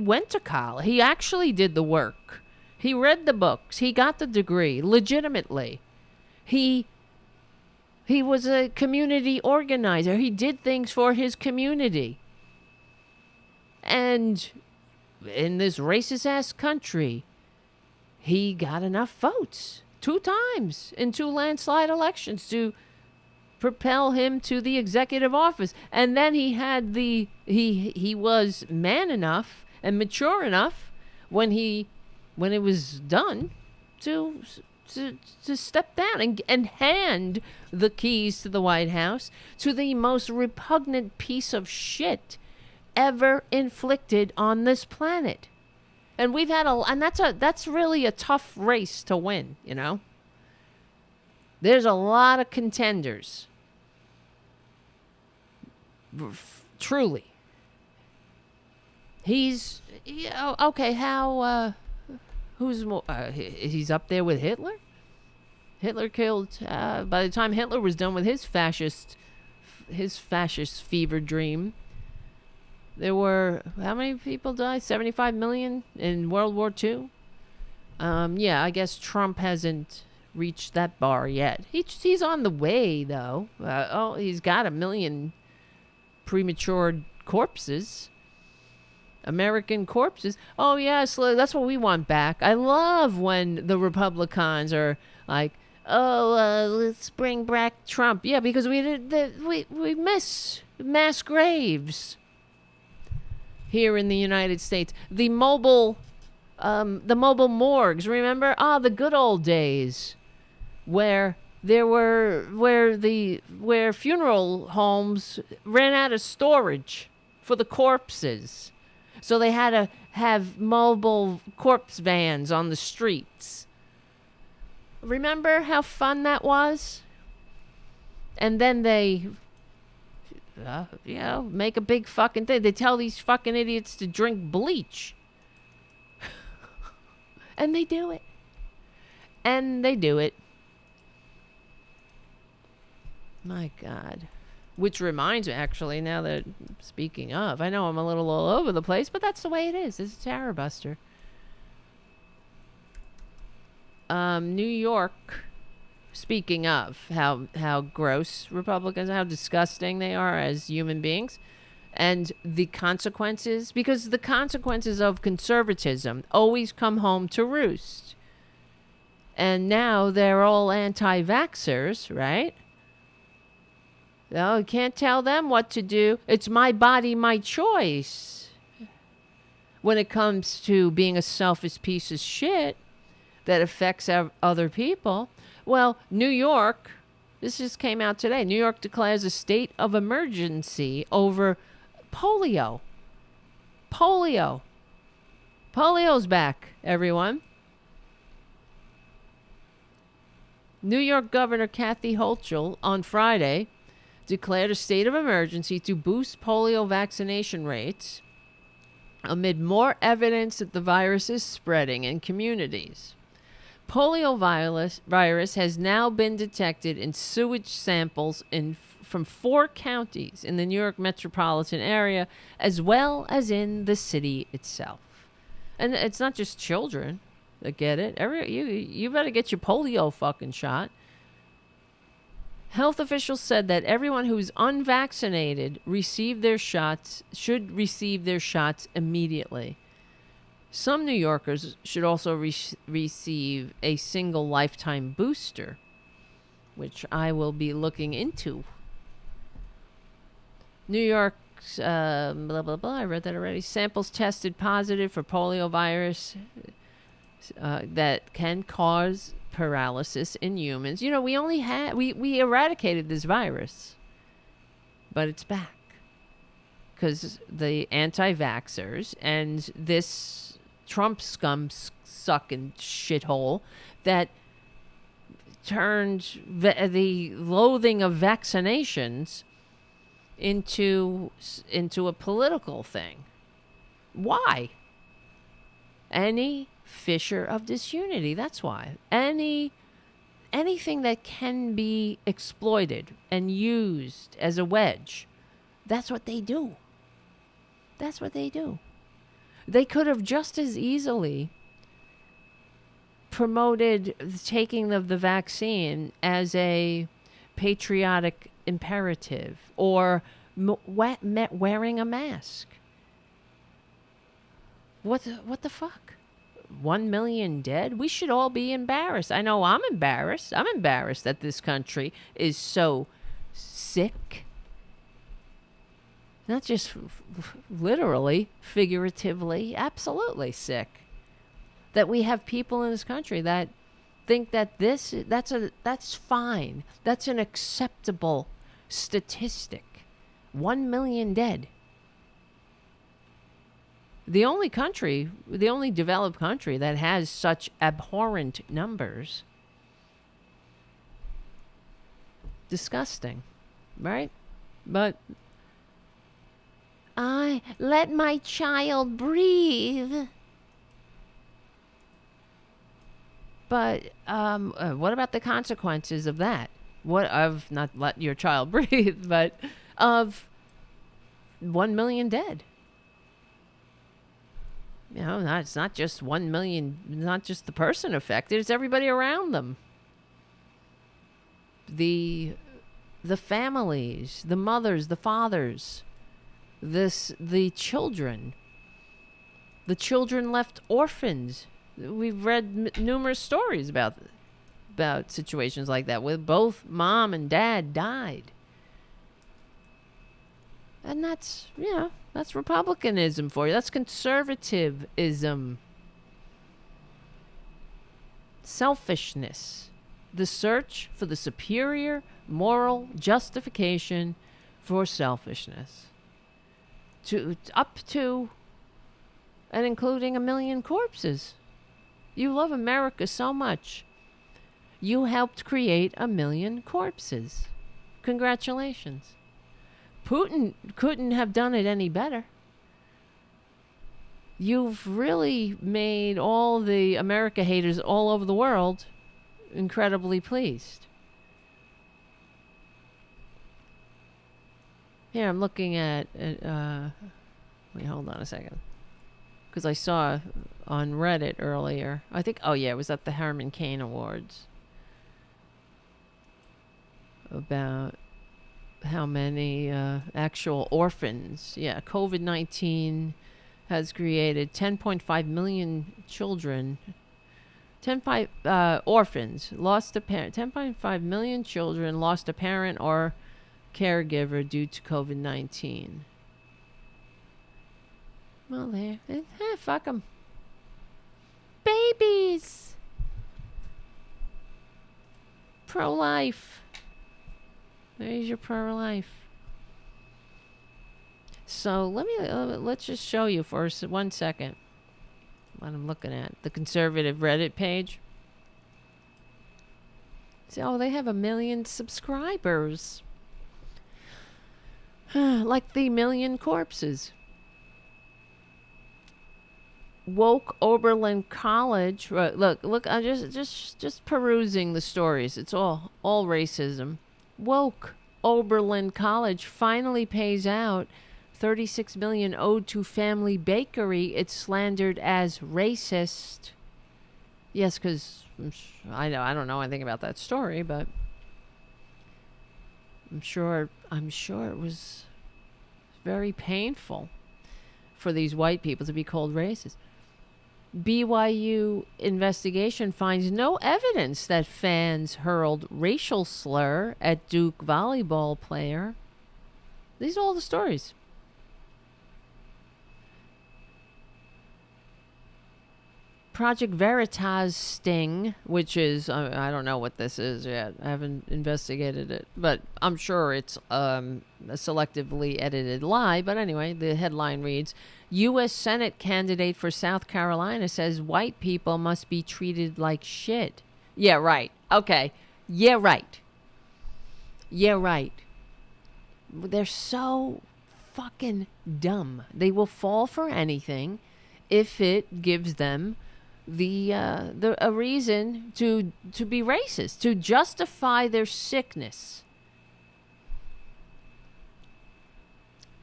went to college. He actually did the work. He read the books. He got the degree legitimately. He was a community organizer. He did things for his community. And in this racist-ass country, he got enough votes 2 times in 2 landslide elections to propel him to the executive office. And then he was man enough and mature enough when it was done to step down and hand the keys to the White House to the most repugnant piece of shit ever inflicted on this planet. And we've had that's really a tough race to win, There's a lot of contenders. Truly. He's okay. How? Who's more? He's up there with Hitler. Hitler killed. By the time Hitler was done with his fascist fever dream, there were how many people died? 75 million in World War II. Yeah, I guess Trump hasn't reached that bar yet. He's on the way though. He's got 1 million premature corpses. American corpses. Oh, yes, that's what we want back. I love when the Republicans are like, let's bring back Trump. Yeah, because we miss mass graves here in the United States. The mobile morgues, remember? The good old days where where funeral homes ran out of storage for the corpses. So they had to have mobile corpse vans on the streets. Remember how fun that was? And then they, make a big fucking thing. They tell these fucking idiots to drink bleach. And they do it. My God. Which reminds me, actually, now that speaking of, I know I'm a little all over the place, but that's the way it is. This is Tarabuster. New York, speaking of how gross Republicans, how disgusting they are as human beings, and the consequences, because the consequences of conservatism always come home to roost. And now they're all anti-vaxxers, right? No, you can't tell them what to do. It's my body, my choice. When it comes to being a selfish piece of shit that affects other people. Well, New York, this just came out today. New York declares a state of emergency over polio. Polio's back, everyone. New York Governor Kathy Hochul on Friday declared a state of emergency to boost polio vaccination rates amid more evidence that the virus is spreading in communities. Polio virus has now been detected in sewage samples from 4 counties in the New York metropolitan area, as well as in the city itself. And it's not just children that get it. You better get your polio fucking shot. Health officials said that everyone who's unvaccinated should receive their shots immediately. Some New Yorkers should also receive a single lifetime booster, which I will be looking into. New York's, blah, blah, blah, I read that already. Samples tested positive for polio virus that can cause paralysis in humans. You know, we eradicated this virus, but it's back because the anti-vaxxers and this Trump scum sucking shithole that turned the loathing of vaccinations into a political thing. Why? Any fissure of disunity. That's why. Anything that can be exploited and used as a wedge, that's what they do. That's what they do. They could have just as easily promoted the taking of the vaccine as a patriotic imperative or wearing a mask. What the fuck? 1 million dead? We should all be embarrassed. I know I'm embarrassed. I'm embarrassed that this country is so sick. Not just literally, figuratively, absolutely sick. That we have people in this country that think that that's fine. That's an acceptable statistic. 1 million dead. The only developed country that has such abhorrent numbers. Disgusting, right? But I let my child breathe. But what about the consequences of that? What of not let your child breathe, but of 1 million dead? You know, it's not just 1 million, not just the person affected, it's everybody around them. The families, the mothers, the fathers, the children left orphans. We've read numerous stories about situations like that where both mom and dad died. And that's, you know, that's Republicanism for you. That's conservatism. Selfishness. The search for the superior moral justification for selfishness. Up to and including 1 million corpses. You love America so much. You helped create 1 million corpses. Congratulations. Putin couldn't have done it any better. You've really made all the America haters all over the world incredibly pleased. Here, I'm looking at wait, hold on a second. Because I saw on Reddit earlier, I think, oh yeah, it was at the Herman Cain Awards, about how many actual orphans. Yeah, COVID-19 has created 10.5 million children. 10.5 orphans lost a parent. 10.5 million children lost a parent or caregiver due to COVID-19. Well, there. Fuck them. Babies. Pro-life. There's your pro-life. So let's just show you for 1 second what I'm looking at. The conservative Reddit page. See, oh, they have 1 million subscribers. Like the 1 million corpses. Woke Oberlin College. Right, look. I'm just perusing the stories. It's all racism. Woke Oberlin College finally pays out 36 million owed to Family Bakery. It's slandered as racist. Yes, because I don't know anything about that story, but I'm sure it was very painful for these white people to be called racist. BYU investigation finds no evidence that fans hurled racial slur at Duke volleyball player. These are all the stories. Project Veritas sting, which is, I don't know what this is yet. I haven't investigated it, but I'm sure it's a selectively edited lie. But anyway, the headline reads, U.S. Senate candidate for South Carolina says white people must be treated like shit. Yeah, right. Okay. Yeah, right. Yeah, right. They're so fucking dumb. They will fall for anything if it gives them a reason to be racist, to justify their sickness.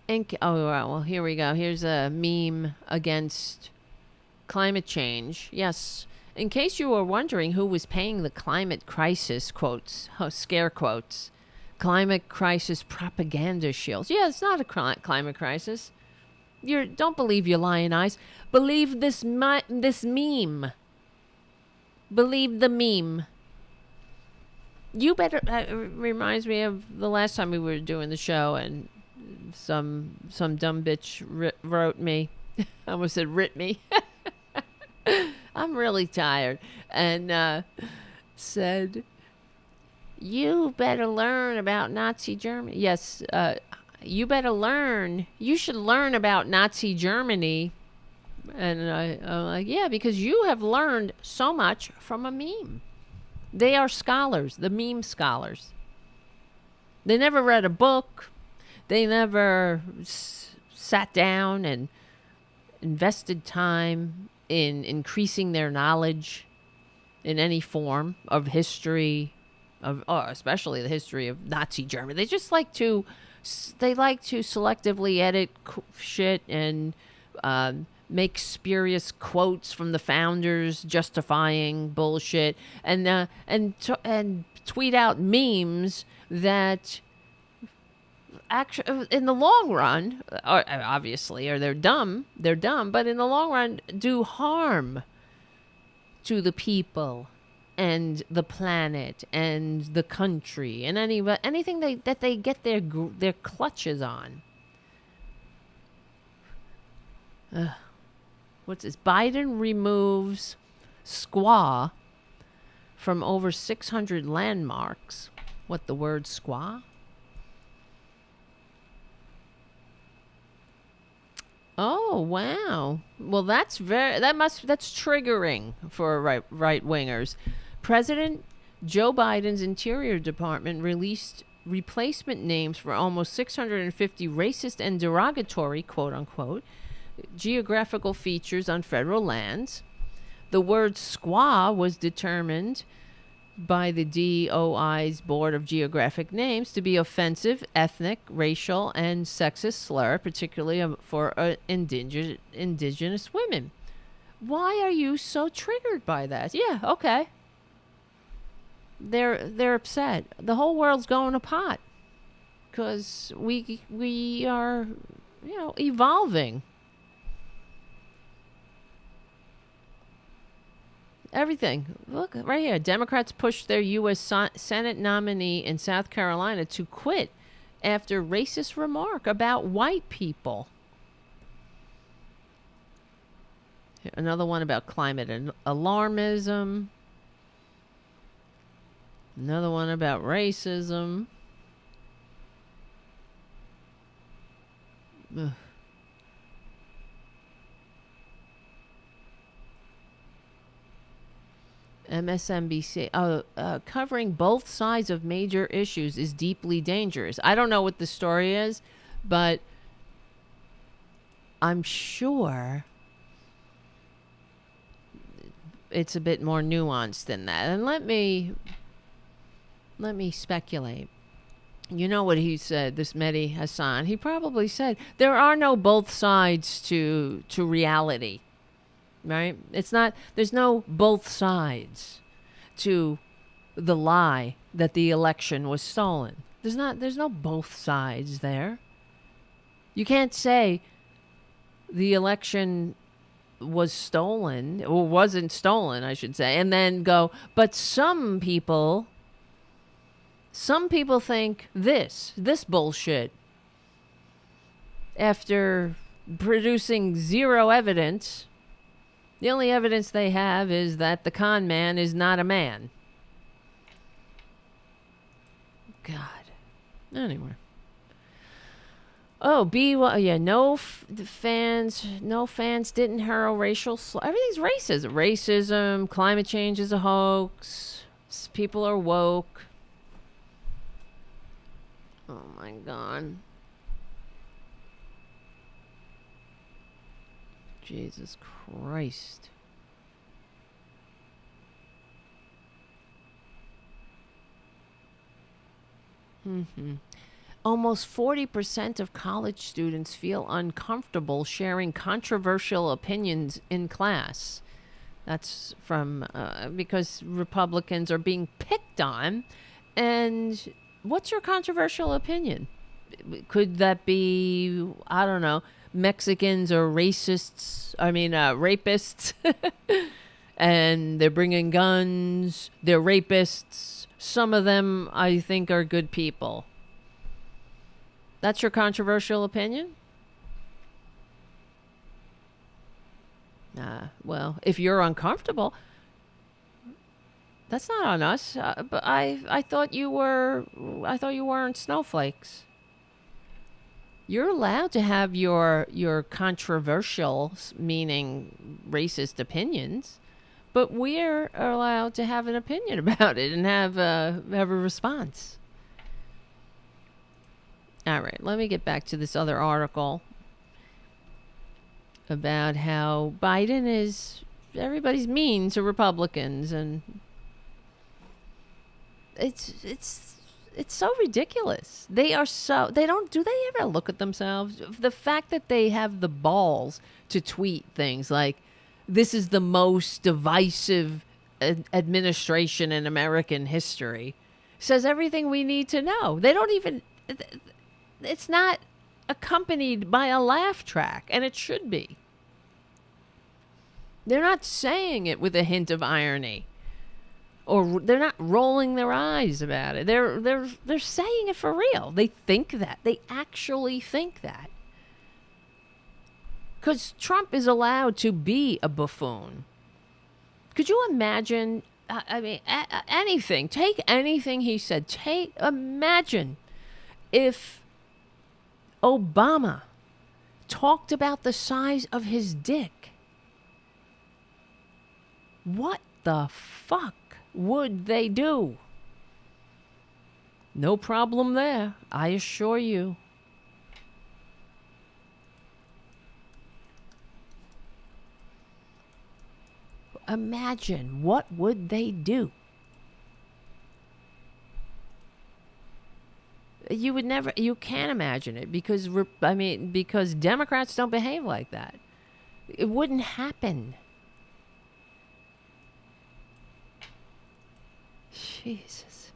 Well, here we go. Here's a meme against climate change. Yes. In case you were wondering who was paying the climate crisis, quotes, scare quotes, climate crisis propaganda shills. Yeah, it's not a climate crisis. Don't believe your lying eyes. Believe this meme. Believe the meme. You better. Reminds me of the last time we were doing the show, and some dumb bitch wrote me. I almost said writ me. I'm really tired, and said, "You better learn about Nazi Germany." Yes. You better learn. You should learn about Nazi Germany. And I'm like, yeah, because you have learned so much from a meme. They are scholars, the meme scholars. They never read a book. They never sat down and invested time in increasing their knowledge in any form of history, especially the history of Nazi Germany. They just like to selectively edit shit and make spurious quotes from the founders justifying bullshit, and tweet out memes that actually, in the long run, obviously, or they're dumb, but in the long run, do harm to the people and the planet and the country and anything that they get their clutches on. What's this? Biden removes squaw from over 600 landmarks. What, the word squaw? Oh, wow. Well, that's triggering for right wingers. President Joe Biden's Interior Department released replacement names for almost 650 racist and derogatory, quote unquote, geographical features on federal lands. The word squaw was determined by the DOI's Board of Geographic Names to be offensive, ethnic, racial, and sexist slur, particularly for indigenous women. Why are you so triggered by that? Yeah, okay. They're upset. The whole world's going to pot because we are, evolving. Everything. Look, right here. Democrats pushed their U.S. Senate nominee in South Carolina to quit after racist remark about white people. Another one about climate and alarmism. Another one about racism. Ugh. MSNBC, covering both sides of major issues is deeply dangerous. I don't know what the story is, but I'm sure it's a bit more nuanced than that. And let me speculate. You know what he said, this Mehdi Hassan? He probably said there are no both sides to reality. Right? There's no both sides to the lie that the election was stolen. There's no both sides there. You can't say the election was stolen, or wasn't stolen, I should say, and then go, but some people think this bullshit. After producing zero evidence, the only evidence they have is that the con man is not a man. God. Anyway. Oh, no fans didn't hurl racial everything's racism. Racism, climate change is a hoax. People are woke. Oh my God. Jesus Christ. Almost 40% of college students feel uncomfortable sharing controversial opinions in class. That's from because Republicans are being picked on. And what's your controversial opinion? Could that be, I don't know, Mexicans are rapists, and they're bringing guns, they're rapists. Some of them, I think, are good people. That's your controversial opinion? Well, if you're uncomfortable, that's not on us. But I thought you weren't snowflakes. You're allowed to have your controversial, meaning racist opinions, but we're allowed to have an opinion about it and have a response. All right, let me get back to this other article. about how Biden is, everybody's mean to Republicans, and it's so ridiculous. They don't, do they ever look at themselves? The fact that they have the balls to tweet things like, this is the most divisive administration in American history, says everything we need to know. They don't even, it's not accompanied by a laugh track, and it should be. They're not saying it with a hint of irony, or they're not rolling their eyes about it. They're saying it for real. They think that. They actually think that. Because Trump is allowed to be a buffoon. Could you imagine? I mean, anything. Take anything he said. Imagine if Obama talked about the size of his dick. What the fuck would they do? No problem there, I assure you. Imagine, what would they do? You can't imagine it because Democrats don't behave like that. It wouldn't happen. Jesus.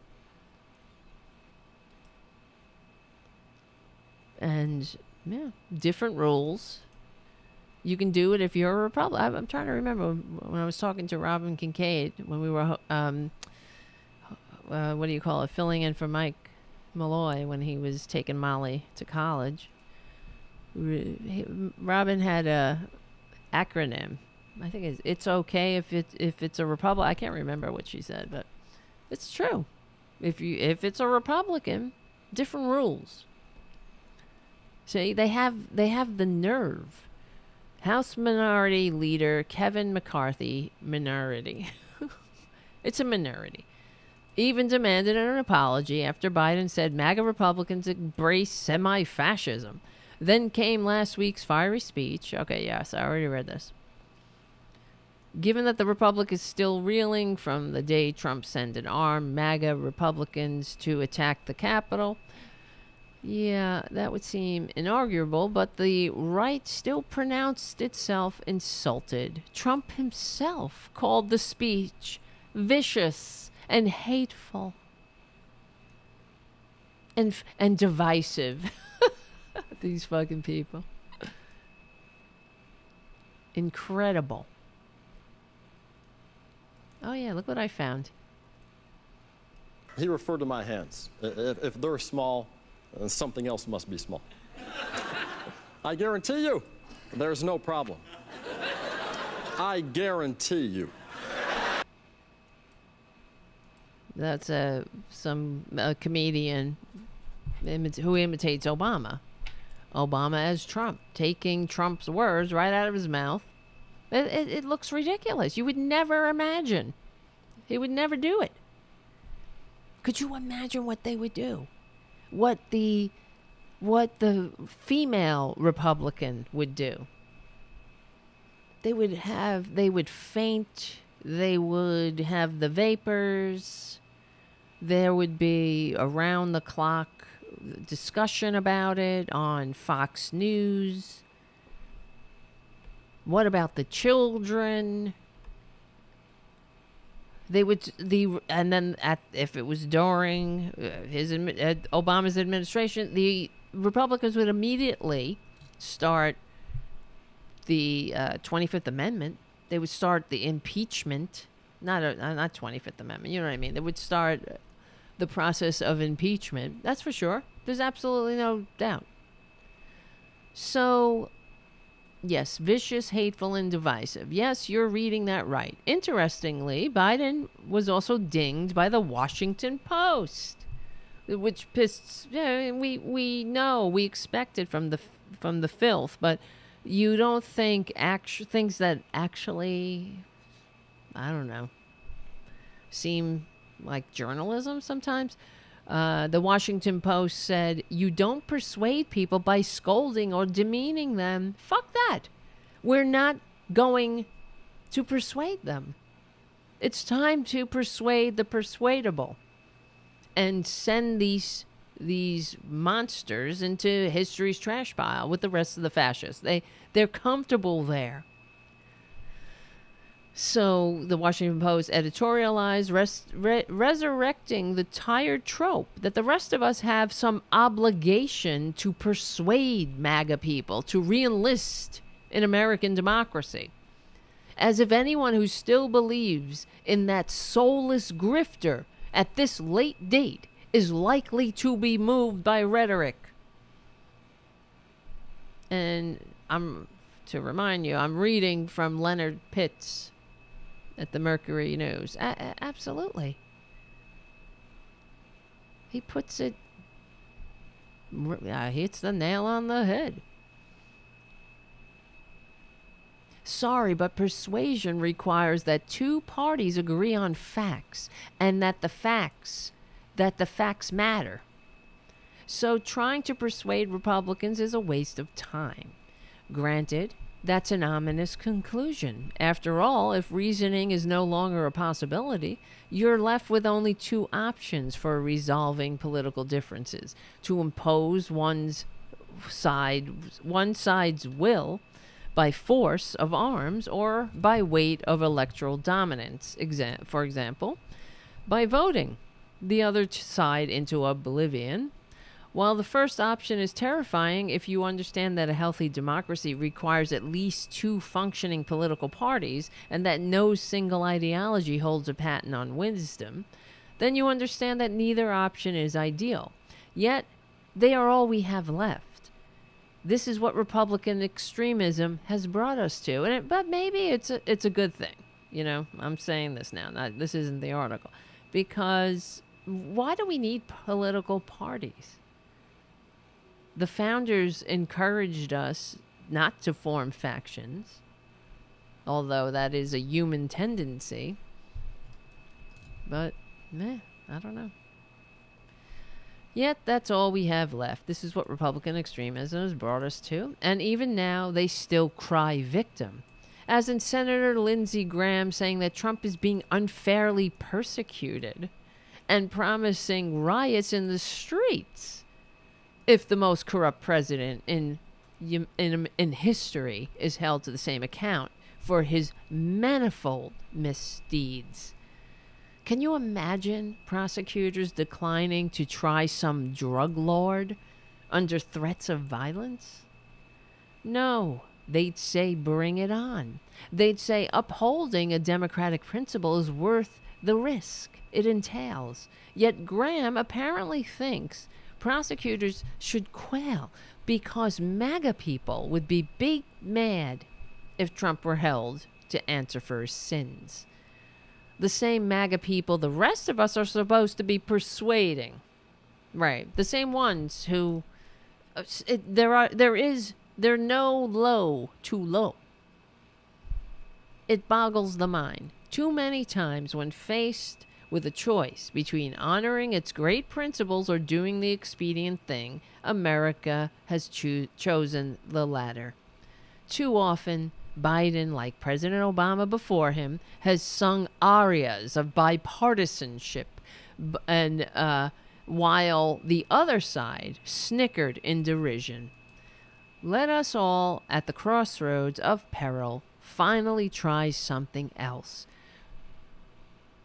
And yeah, different rules. You can do it if you're a Republican. I'm trying to remember when I was talking to Robin Kincaid when we were, what do you call it, filling in for Mike Malloy when he was taking Molly to college. Robin had a acronym. I think it's okay if it's a Republican. I can't remember what she said, but it's true. If it's a Republican, different rules. See, they have the nerve. House Minority Leader Kevin McCarthy, minority. It's a minority. Even demanded an apology after Biden said MAGA Republicans embrace semi-fascism. Then came last week's fiery speech. Okay, yes, I already read this. Given that the Republic is still reeling from the day Trump sent an armed MAGA Republicans to attack the Capitol, yeah, that would seem inarguable, but the right still pronounced itself insulted. Trump himself called the speech vicious and hateful and divisive. These fucking people. Incredible. Oh yeah, look what I found.
He referred to my hands. If they're small, something else must be small. I guarantee you, there's no problem. I guarantee you.
That's some comedian who imitates Obama. Obama as Trump, taking Trump's words right out of his mouth. It looks ridiculous. You would never imagine. He would never do it. Could you imagine what they would do? What the female Republican would do? They would faint. They would have the vapors. There would be around the clock discussion about it on Fox News. What about the children? They would if it was during Obama's administration, the Republicans would immediately start the 25th Amendment. They would start the impeachment, not 25th Amendment. You know what I mean? They would start the process of impeachment. That's for sure. There's absolutely no doubt. So, yes, vicious, hateful, and divisive. Yes, you're reading that right. Interestingly, Biden was also dinged by the Washington Post, which pissed. Yeah, we know, we expect it from the filth, but you don't think things that actually, I don't know, seem like journalism sometimes. The Washington Post said, "You don't persuade people by scolding or demeaning them." Fuck that. We're not going to persuade them. It's time to persuade the persuadable and send these monsters into history's trash pile with the rest of the fascists. They're comfortable there. So the Washington Post editorialized, resurrecting the tired trope that the rest of us have some obligation to persuade MAGA people to re-enlist in American democracy. As if anyone who still believes in that soulless grifter at this late date is likely to be moved by rhetoric. And to remind you, I'm reading from Leonard Pitts at the Mercury News. Absolutely. He puts it, hits the nail on the head. Sorry, but persuasion requires that two parties agree on facts, and that the facts matter. So trying to persuade Republicans is a waste of time. Granted, that's an ominous conclusion. After all, if reasoning is no longer a possibility, you're left with only two options for resolving political differences: to impose one side's will by force of arms, or by weight of electoral dominance, for example, by voting the other side into oblivion. While the first option is terrifying if you understand that a healthy democracy requires at least two functioning political parties and that no single ideology holds a patent on wisdom, then you understand that neither option is ideal. Yet, they are all we have left. This is what Republican extremism has brought us to, but maybe it's a good thing. You know, I'm saying this now. This isn't the article, because why do we need political parties? The founders encouraged us not to form factions, although that is a human tendency. But, I don't know. Yet, that's all we have left. This is what Republican extremism has brought us to. And even now, they still cry victim. As in Senator Lindsey Graham saying that Trump is being unfairly persecuted and promising riots in the streets if the most corrupt president in history is held to the same account for his manifold misdeeds. Can you imagine prosecutors declining to try some drug lord under threats of violence? No, they'd say bring it on. They'd say upholding a democratic principle is worth the risk it entails. Yet Graham apparently thinks prosecutors should quail because MAGA people would be big mad if Trump were held to answer for his sins. The same MAGA people the rest of us are supposed to be persuading. Right. The same ones who they're no low too low. It boggles the mind. Too many times when faced with a choice between honoring its great principles or doing the expedient thing, America has chosen the latter. Too often, Biden, like President Obama before him, has sung arias of bipartisanship, and while the other side snickered in derision. Let us all, at the crossroads of peril, finally try something else.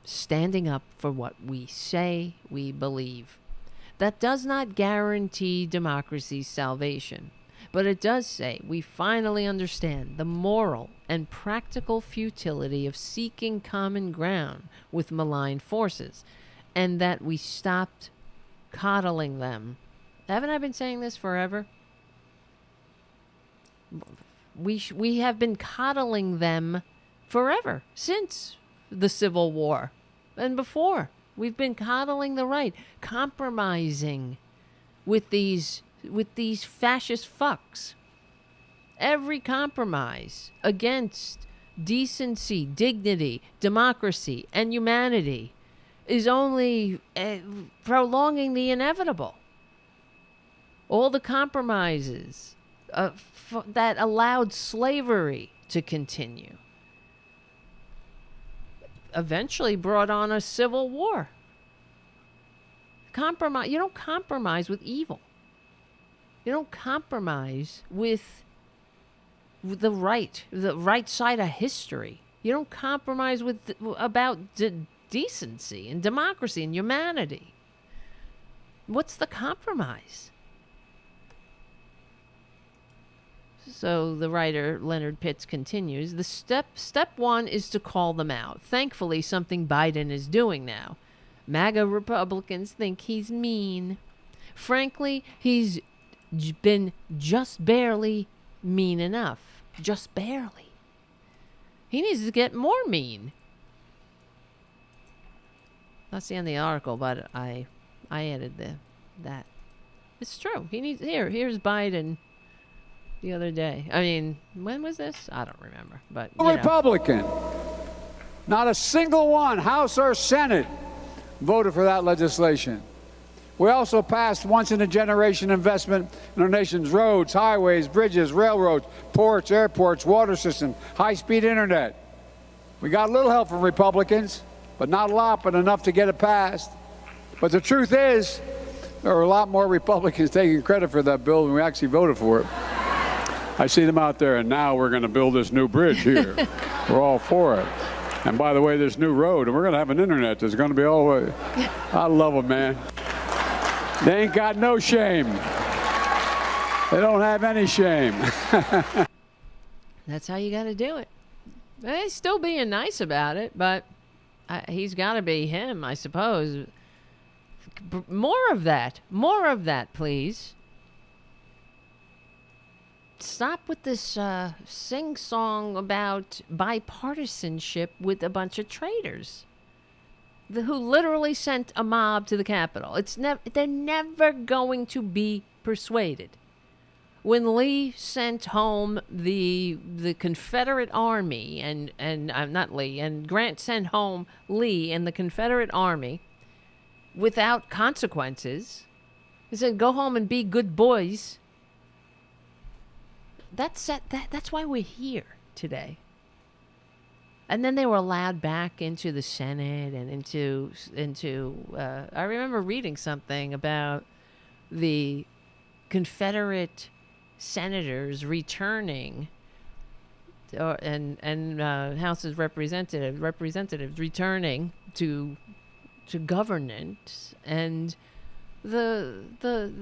Standing up for what we say we believe. That does not guarantee democracy's salvation, but it does say we finally understand the moral and practical futility of seeking common ground with malign forces, and that we stopped coddling them. Haven't I been saying this forever? We have been coddling them forever, since the Civil War and before. We've been coddling the right, compromising with these fascist fucks. Every compromise against decency, dignity, democracy, and humanity is only prolonging the inevitable. All the compromises that allowed slavery to continue. Eventually brought on a civil war. Compromise. You don't compromise with evil. You don't compromise with the right side of history. You don't compromise about decency and democracy and humanity. What's the compromise? So the writer Leonard Pitts continues, the step one is to call them out. Thankfully, something Biden is doing now. MAGA Republicans think he's mean. Frankly, he's been just barely mean enough. Just barely. He needs to get more mean. That's the end of the article, but I added that. It's true. He needs here's Biden the other day. I mean, when was this? I don't remember. But
Republican. Not a single one, House or Senate, voted for that legislation. We also passed once-in-a-generation investment in our nation's roads, highways, bridges, railroads, ports, airports, water system, high-speed internet. We got a little help from Republicans, but not a lot, but enough to get it passed. But the truth is, there are a lot more Republicans taking credit for that bill than we actually voted for it. I see them out there, and now we're going to build this new bridge here. We're all for it. And by the way, this new road, and we're going to have an internet that's going to be all the way. I love them, man. They ain't got no shame. They don't have any shame.
That's how you got to do it. He's still being nice about it, but he's got to be him, I suppose. More of that, please. Stop with this sing-song about bipartisanship with a bunch of traitors who literally sent a mob to the Capitol. They're never going to be persuaded. When Lee sent home the Confederate Army and not Lee, and Grant sent home Lee and the Confederate Army without consequences, he said, "Go home and be good boys." That's why we're here today. And then they were allowed back into the Senate and into I remember reading something about the Confederate senators returning and House of Representatives returning to governance, and the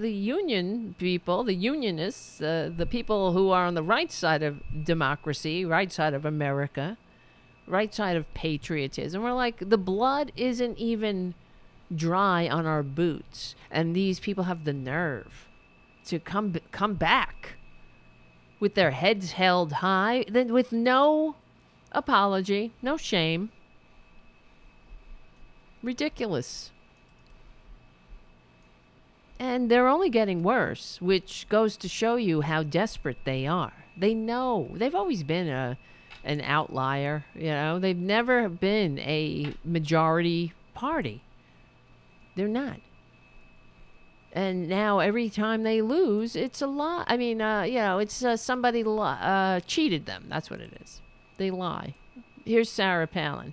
union people, the unionists, the people who are on the right side of democracy, right side of America, right side of patriotism, we're like, the blood isn't even dry on our boots, and these people have the nerve to come back with their heads held high, then with no apology, no shame. Ridiculous. And they're only getting worse, which goes to show you how desperate they are. They know. They've always been an outlier, you know. They've never been a majority party. They're not. And now every time they lose, it's a lie. I mean, it's somebody cheated them. That's what it is. They lie. Here's Sarah Palin.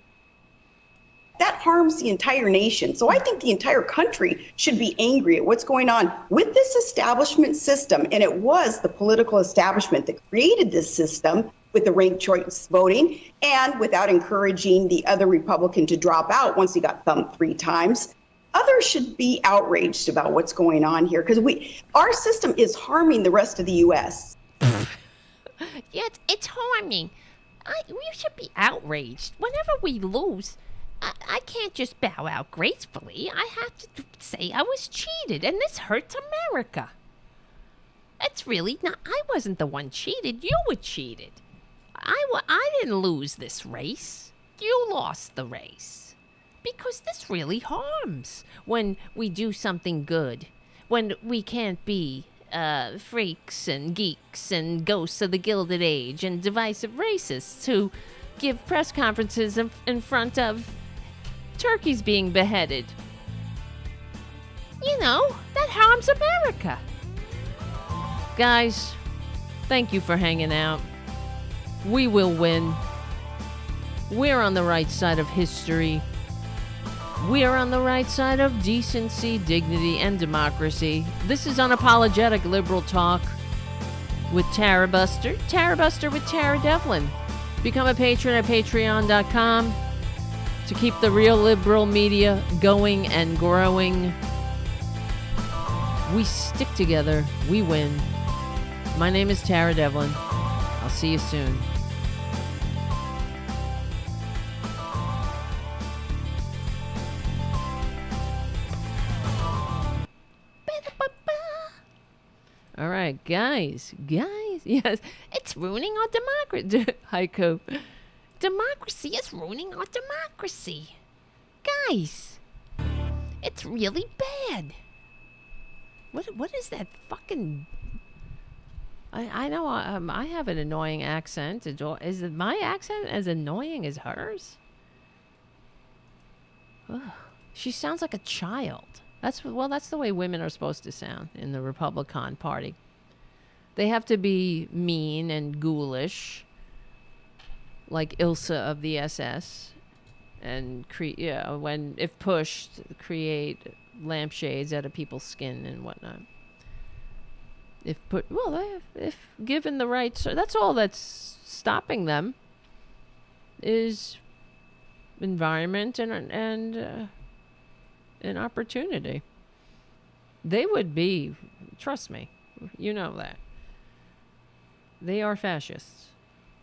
That harms the entire nation. So I think the entire country should be angry at what's going on with this establishment system. And it was the political establishment that created this system with the ranked choice voting, and without encouraging the other Republican to drop out once he got thumped 3 times. Others should be outraged about what's going on here, because our system is harming the rest of the U.S.
Yeah, it's harming. We should be outraged. Whenever we lose, I can't just bow out gracefully. I have to say I was cheated, and this hurts America. It's really not. I wasn't the one cheated. You were cheated. I didn't lose this race. You lost the race. Because this really harms when we do something good. When we can't be freaks and geeks and ghosts of the Gilded Age and divisive racists who give press conferences in front of turkeys being beheaded. You know, that harms America.
Guys, Thank you for hanging out. We will win. We're on the right side of history. We're on the right side of decency, dignity, and democracy. This is Unapologetic Liberal Talk with Tarabuster. Tarabuster with Tara Devlin. Become a patron at patreon.com to keep the real liberal media going and growing. We stick together. We win. My name is Tara Devlin. I'll see you soon. All right, guys, yes,
It's ruining our democracy.
Haiku.
Democracy is ruining our democracy. Guys, it's really bad.
What is that fucking? I know I have an annoying accent. Is it my accent as annoying as hers? Ugh. She sounds like a child. That's the way women are supposed to sound in the Republican Party. They have to be mean and ghoulish, like Ilsa of the SS, and when if pushed, create lampshades out of people's skin and whatnot. If given the right, so that's all that's stopping them. Is environment and an opportunity. They would be, trust me, you know that. They are fascists.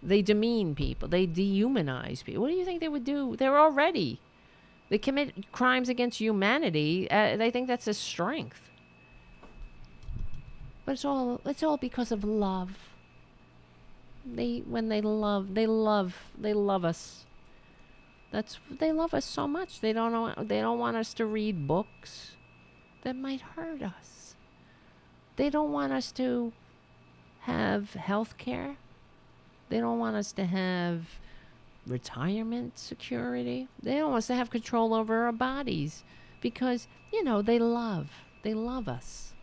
They demean people. They dehumanize people. What do you think they would do? They commit crimes against humanity. They think that's a strength. But it's all because of love. They love us. They love us so much. They don't want us to read books that might hurt us. They don't want us to have health care. They don't want us to have retirement security. They don't want us to have control over our bodies because, they love us.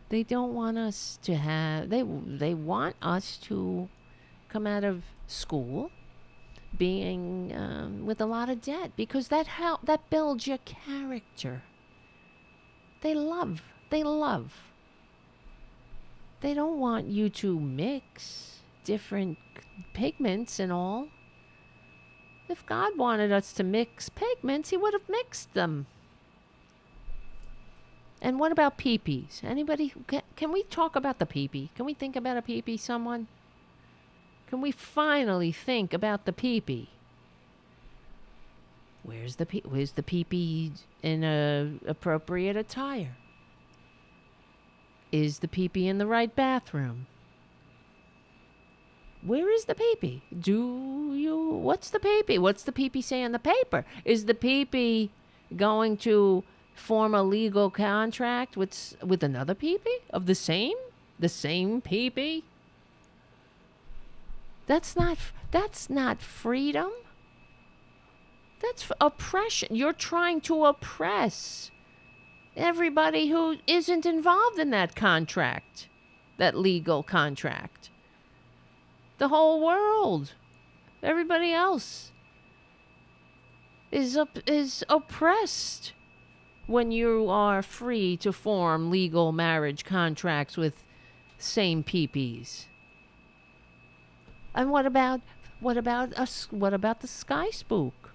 They don't want us to have, they want us to come out of school being with a lot of debt because that builds your character. They love. They don't want you to mix different pigments and all. If God wanted us to mix pigments, he would have mixed them. And what about peepees? Anybody? Can we talk about the peepee? Can we think about a peepee, someone? Can we finally think about the peepee? Where's the peepee in a appropriate attire? Is the peepee in the right bathroom? Where is the peepee? What's the peepee? What's the peepee say in the paper? Is the peepee going to form a legal contract with another peepee of the same peepee? That's not freedom. That's oppression. You're trying to oppress everybody who isn't involved in that contract, that legal contract. The whole world, everybody else is oppressed when you are free to form legal marriage contracts with same peepees. And what about the sky spook?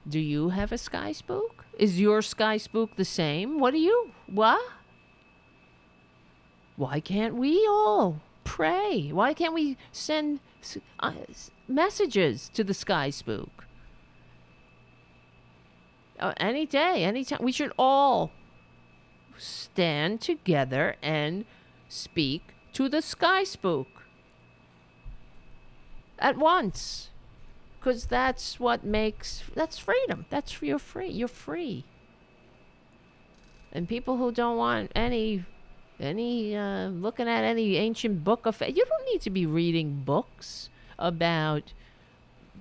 Do you have a sky spook? Is your sky spook the same? What? Why can't we all pray? Why can't we send messages to the sky spook? Any day, anytime. We should all stand together and speak to the sky spook at once. Because that's freedom. You're free. And people who don't want any looking at any ancient book of faith, you don't need to be reading books about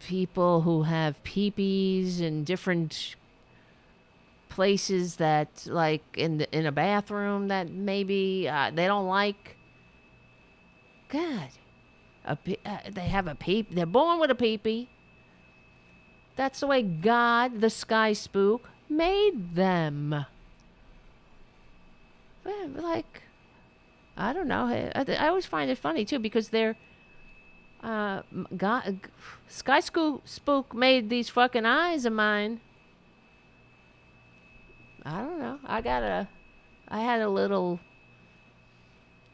people who have peepees in different places that, like in a bathroom that maybe they don't like. God. They have a peep. They're born with a peepee. That's the way God, the sky spook, made them. Like, I don't know. I always find it funny too because they're God, sky spook made these fucking eyes of mine. I don't know. I had a little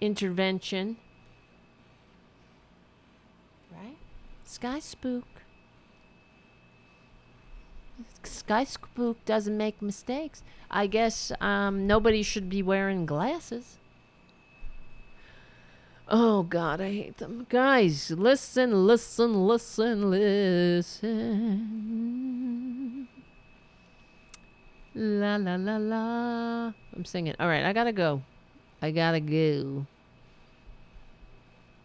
intervention. Right? Sky spook. Sky spook doesn't make mistakes. I guess nobody should be wearing glasses. Oh, God, I hate them. Guys, listen. La, la, la, la. I'm singing. All right, I gotta go.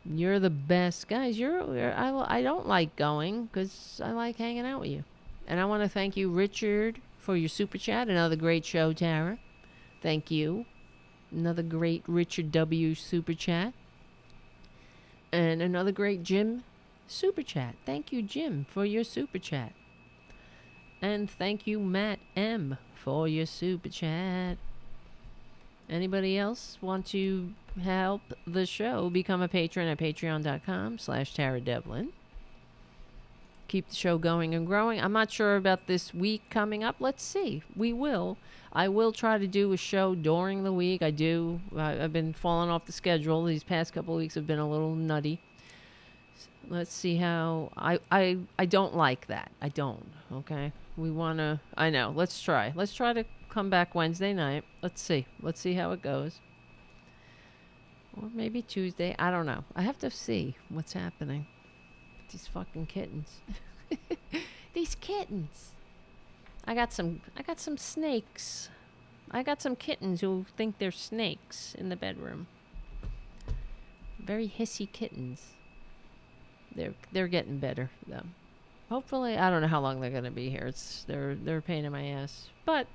You're the best. Guys, I don't like going because I like hanging out with you. And I want to thank you, Richard, for your super chat. Another great show, Tara. Thank you. Another great Richard W. super chat. And another great Jim super chat. Thank you, Jim, for your super chat. And thank you, Matt M, for your super chat. Anybody else want to help the show? Become a patron at patreon.com/Tara Devlin. Keep the show going and growing. I'm not sure about this week coming up. Let's see. I will try to do a show during the week. I've been falling off the schedule. These past couple of weeks have been a little nutty. Let's see how... I don't like that. I don't. Okay? I know. Let's try. Let's try to come back Wednesday night. Let's see. Let's see how it goes. Or maybe Tuesday. I don't know. I have to see what's happening. These fucking kittens. These kittens. I got some snakes. I got some kittens who think they're snakes in the bedroom. Very hissy kittens. They're getting better though. Hopefully, I don't know how long they're gonna be here. They're a pain in my ass. But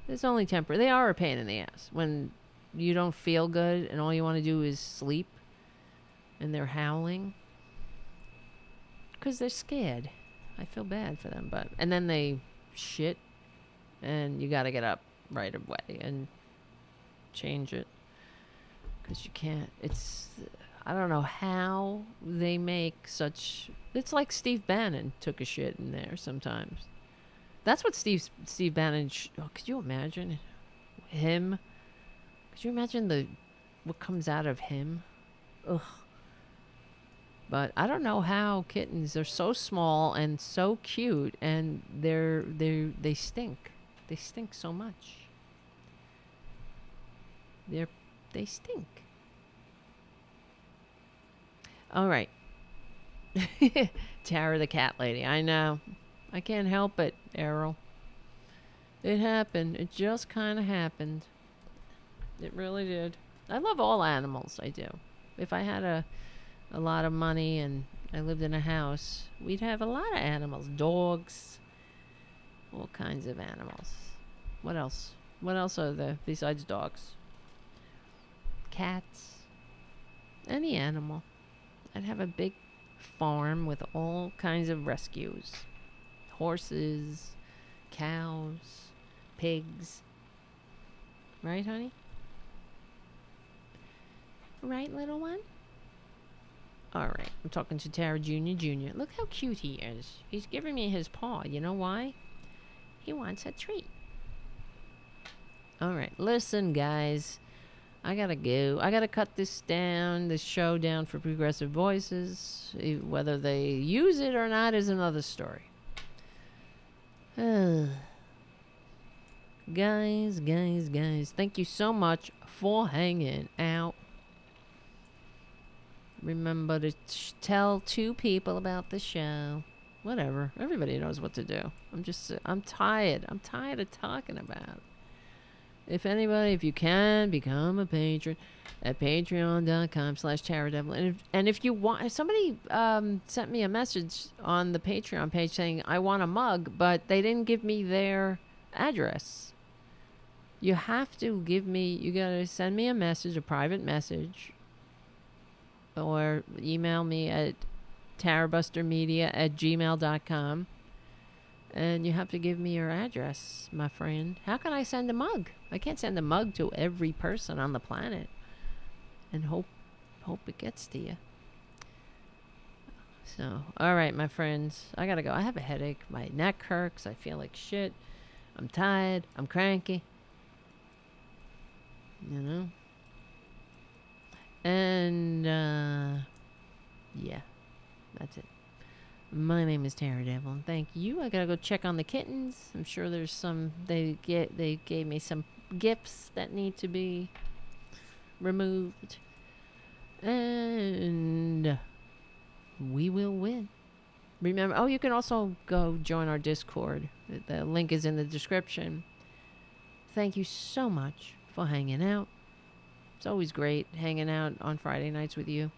it's only temporary. They are a pain in the ass when you don't feel good and all you want to do is sleep. And they're howling because they're scared. I feel bad for them, and then they shit, and you got to get up right away and change it because you can't. I don't know how they make such. It's like Steve Bannon took a shit in there sometimes. That's what Steve Bannon. Could you imagine him? Could you imagine what comes out of him? Ugh. But I don't know how kittens are so small and so cute, and they stink. They stink so much. They stink. All right. Tara the cat lady. I know. I can't help it, Errol. It happened. It just kind of happened. It really did. I love all animals. I do. If I had a lot of money and I lived in a house, we'd have a lot of animals. Dogs. All kinds of animals. What else? What else are there besides dogs? Cats. Any animal. I'd have a big farm with all kinds of rescues. Horses, cows, pigs. Right, honey? Right, little one? All right, I'm talking to Tara Jr. Look how cute he is. He's giving me his paw. You know why? He wants a treat. All right, listen, guys. I gotta go. I gotta cut this show down for Progressive Voices. Whether they use it or not is another story. Guys, thank you so much for hanging out. Remember to tell 2 people about the show. Whatever. Everybody knows what to do. I'm tired. I'm tired of talking about it. If you can, become a patron at patreon.com/Tara Devlin. And if you want, somebody sent me a message on the Patreon page saying, I want a mug, but they didn't give me their address. You gotta send me a private message, or email me at tarabustermedia@gmail.com. And you have to give me your address, my friend. How can I send a mug? I can't send a mug to every person on the planet and hope it gets to you. So, all right, my friends, I gotta go. I have a headache. My neck hurts. I feel like shit. I'm tired. I'm cranky. You know? And, yeah, that's it. My name is Tara Devlin. Thank you. I gotta go check on the kittens. I'm sure there's some. They gave me some gifts that need to be removed, and we will win. Remember, oh, you can also go join our Discord. The link is in the description. Thank you so much for hanging out. It's always great hanging out on Friday nights with you.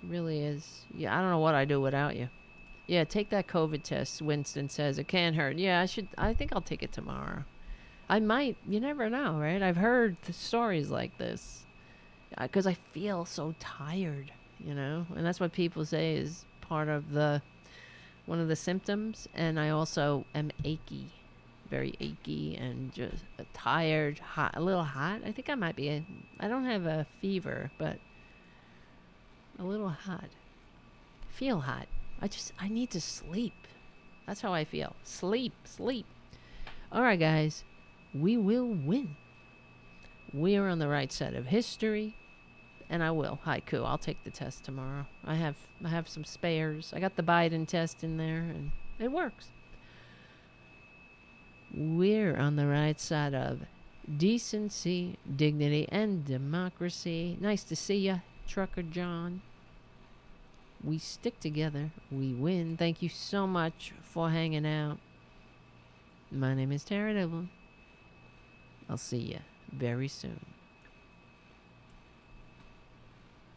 It really is. Yeah, I don't know what I'd do without you. Yeah, take that COVID test. Winston says it can't hurt. Yeah, I think I'll take it tomorrow. I might. You never know, right? I've heard stories like this. Because I feel so tired, you know? And that's what people say is part of one of the symptoms. And I also am achy. Very achy and just tired, hot, a little hot. I think I might be. I don't have a fever, but a little hot. Feel hot. I need to sleep. That's how I feel. Sleep. All right, guys. We will win. We are on the right side of history. And I will. Haiku. I'll take the test tomorrow. I have some spares. I got the Biden test in there, and it works. We're on the right side of decency, dignity, and democracy. Nice to see ya, Trucker John. We stick together. We win. Thank you so much for hanging out. My name is Tara Devlin. I'll see you very soon.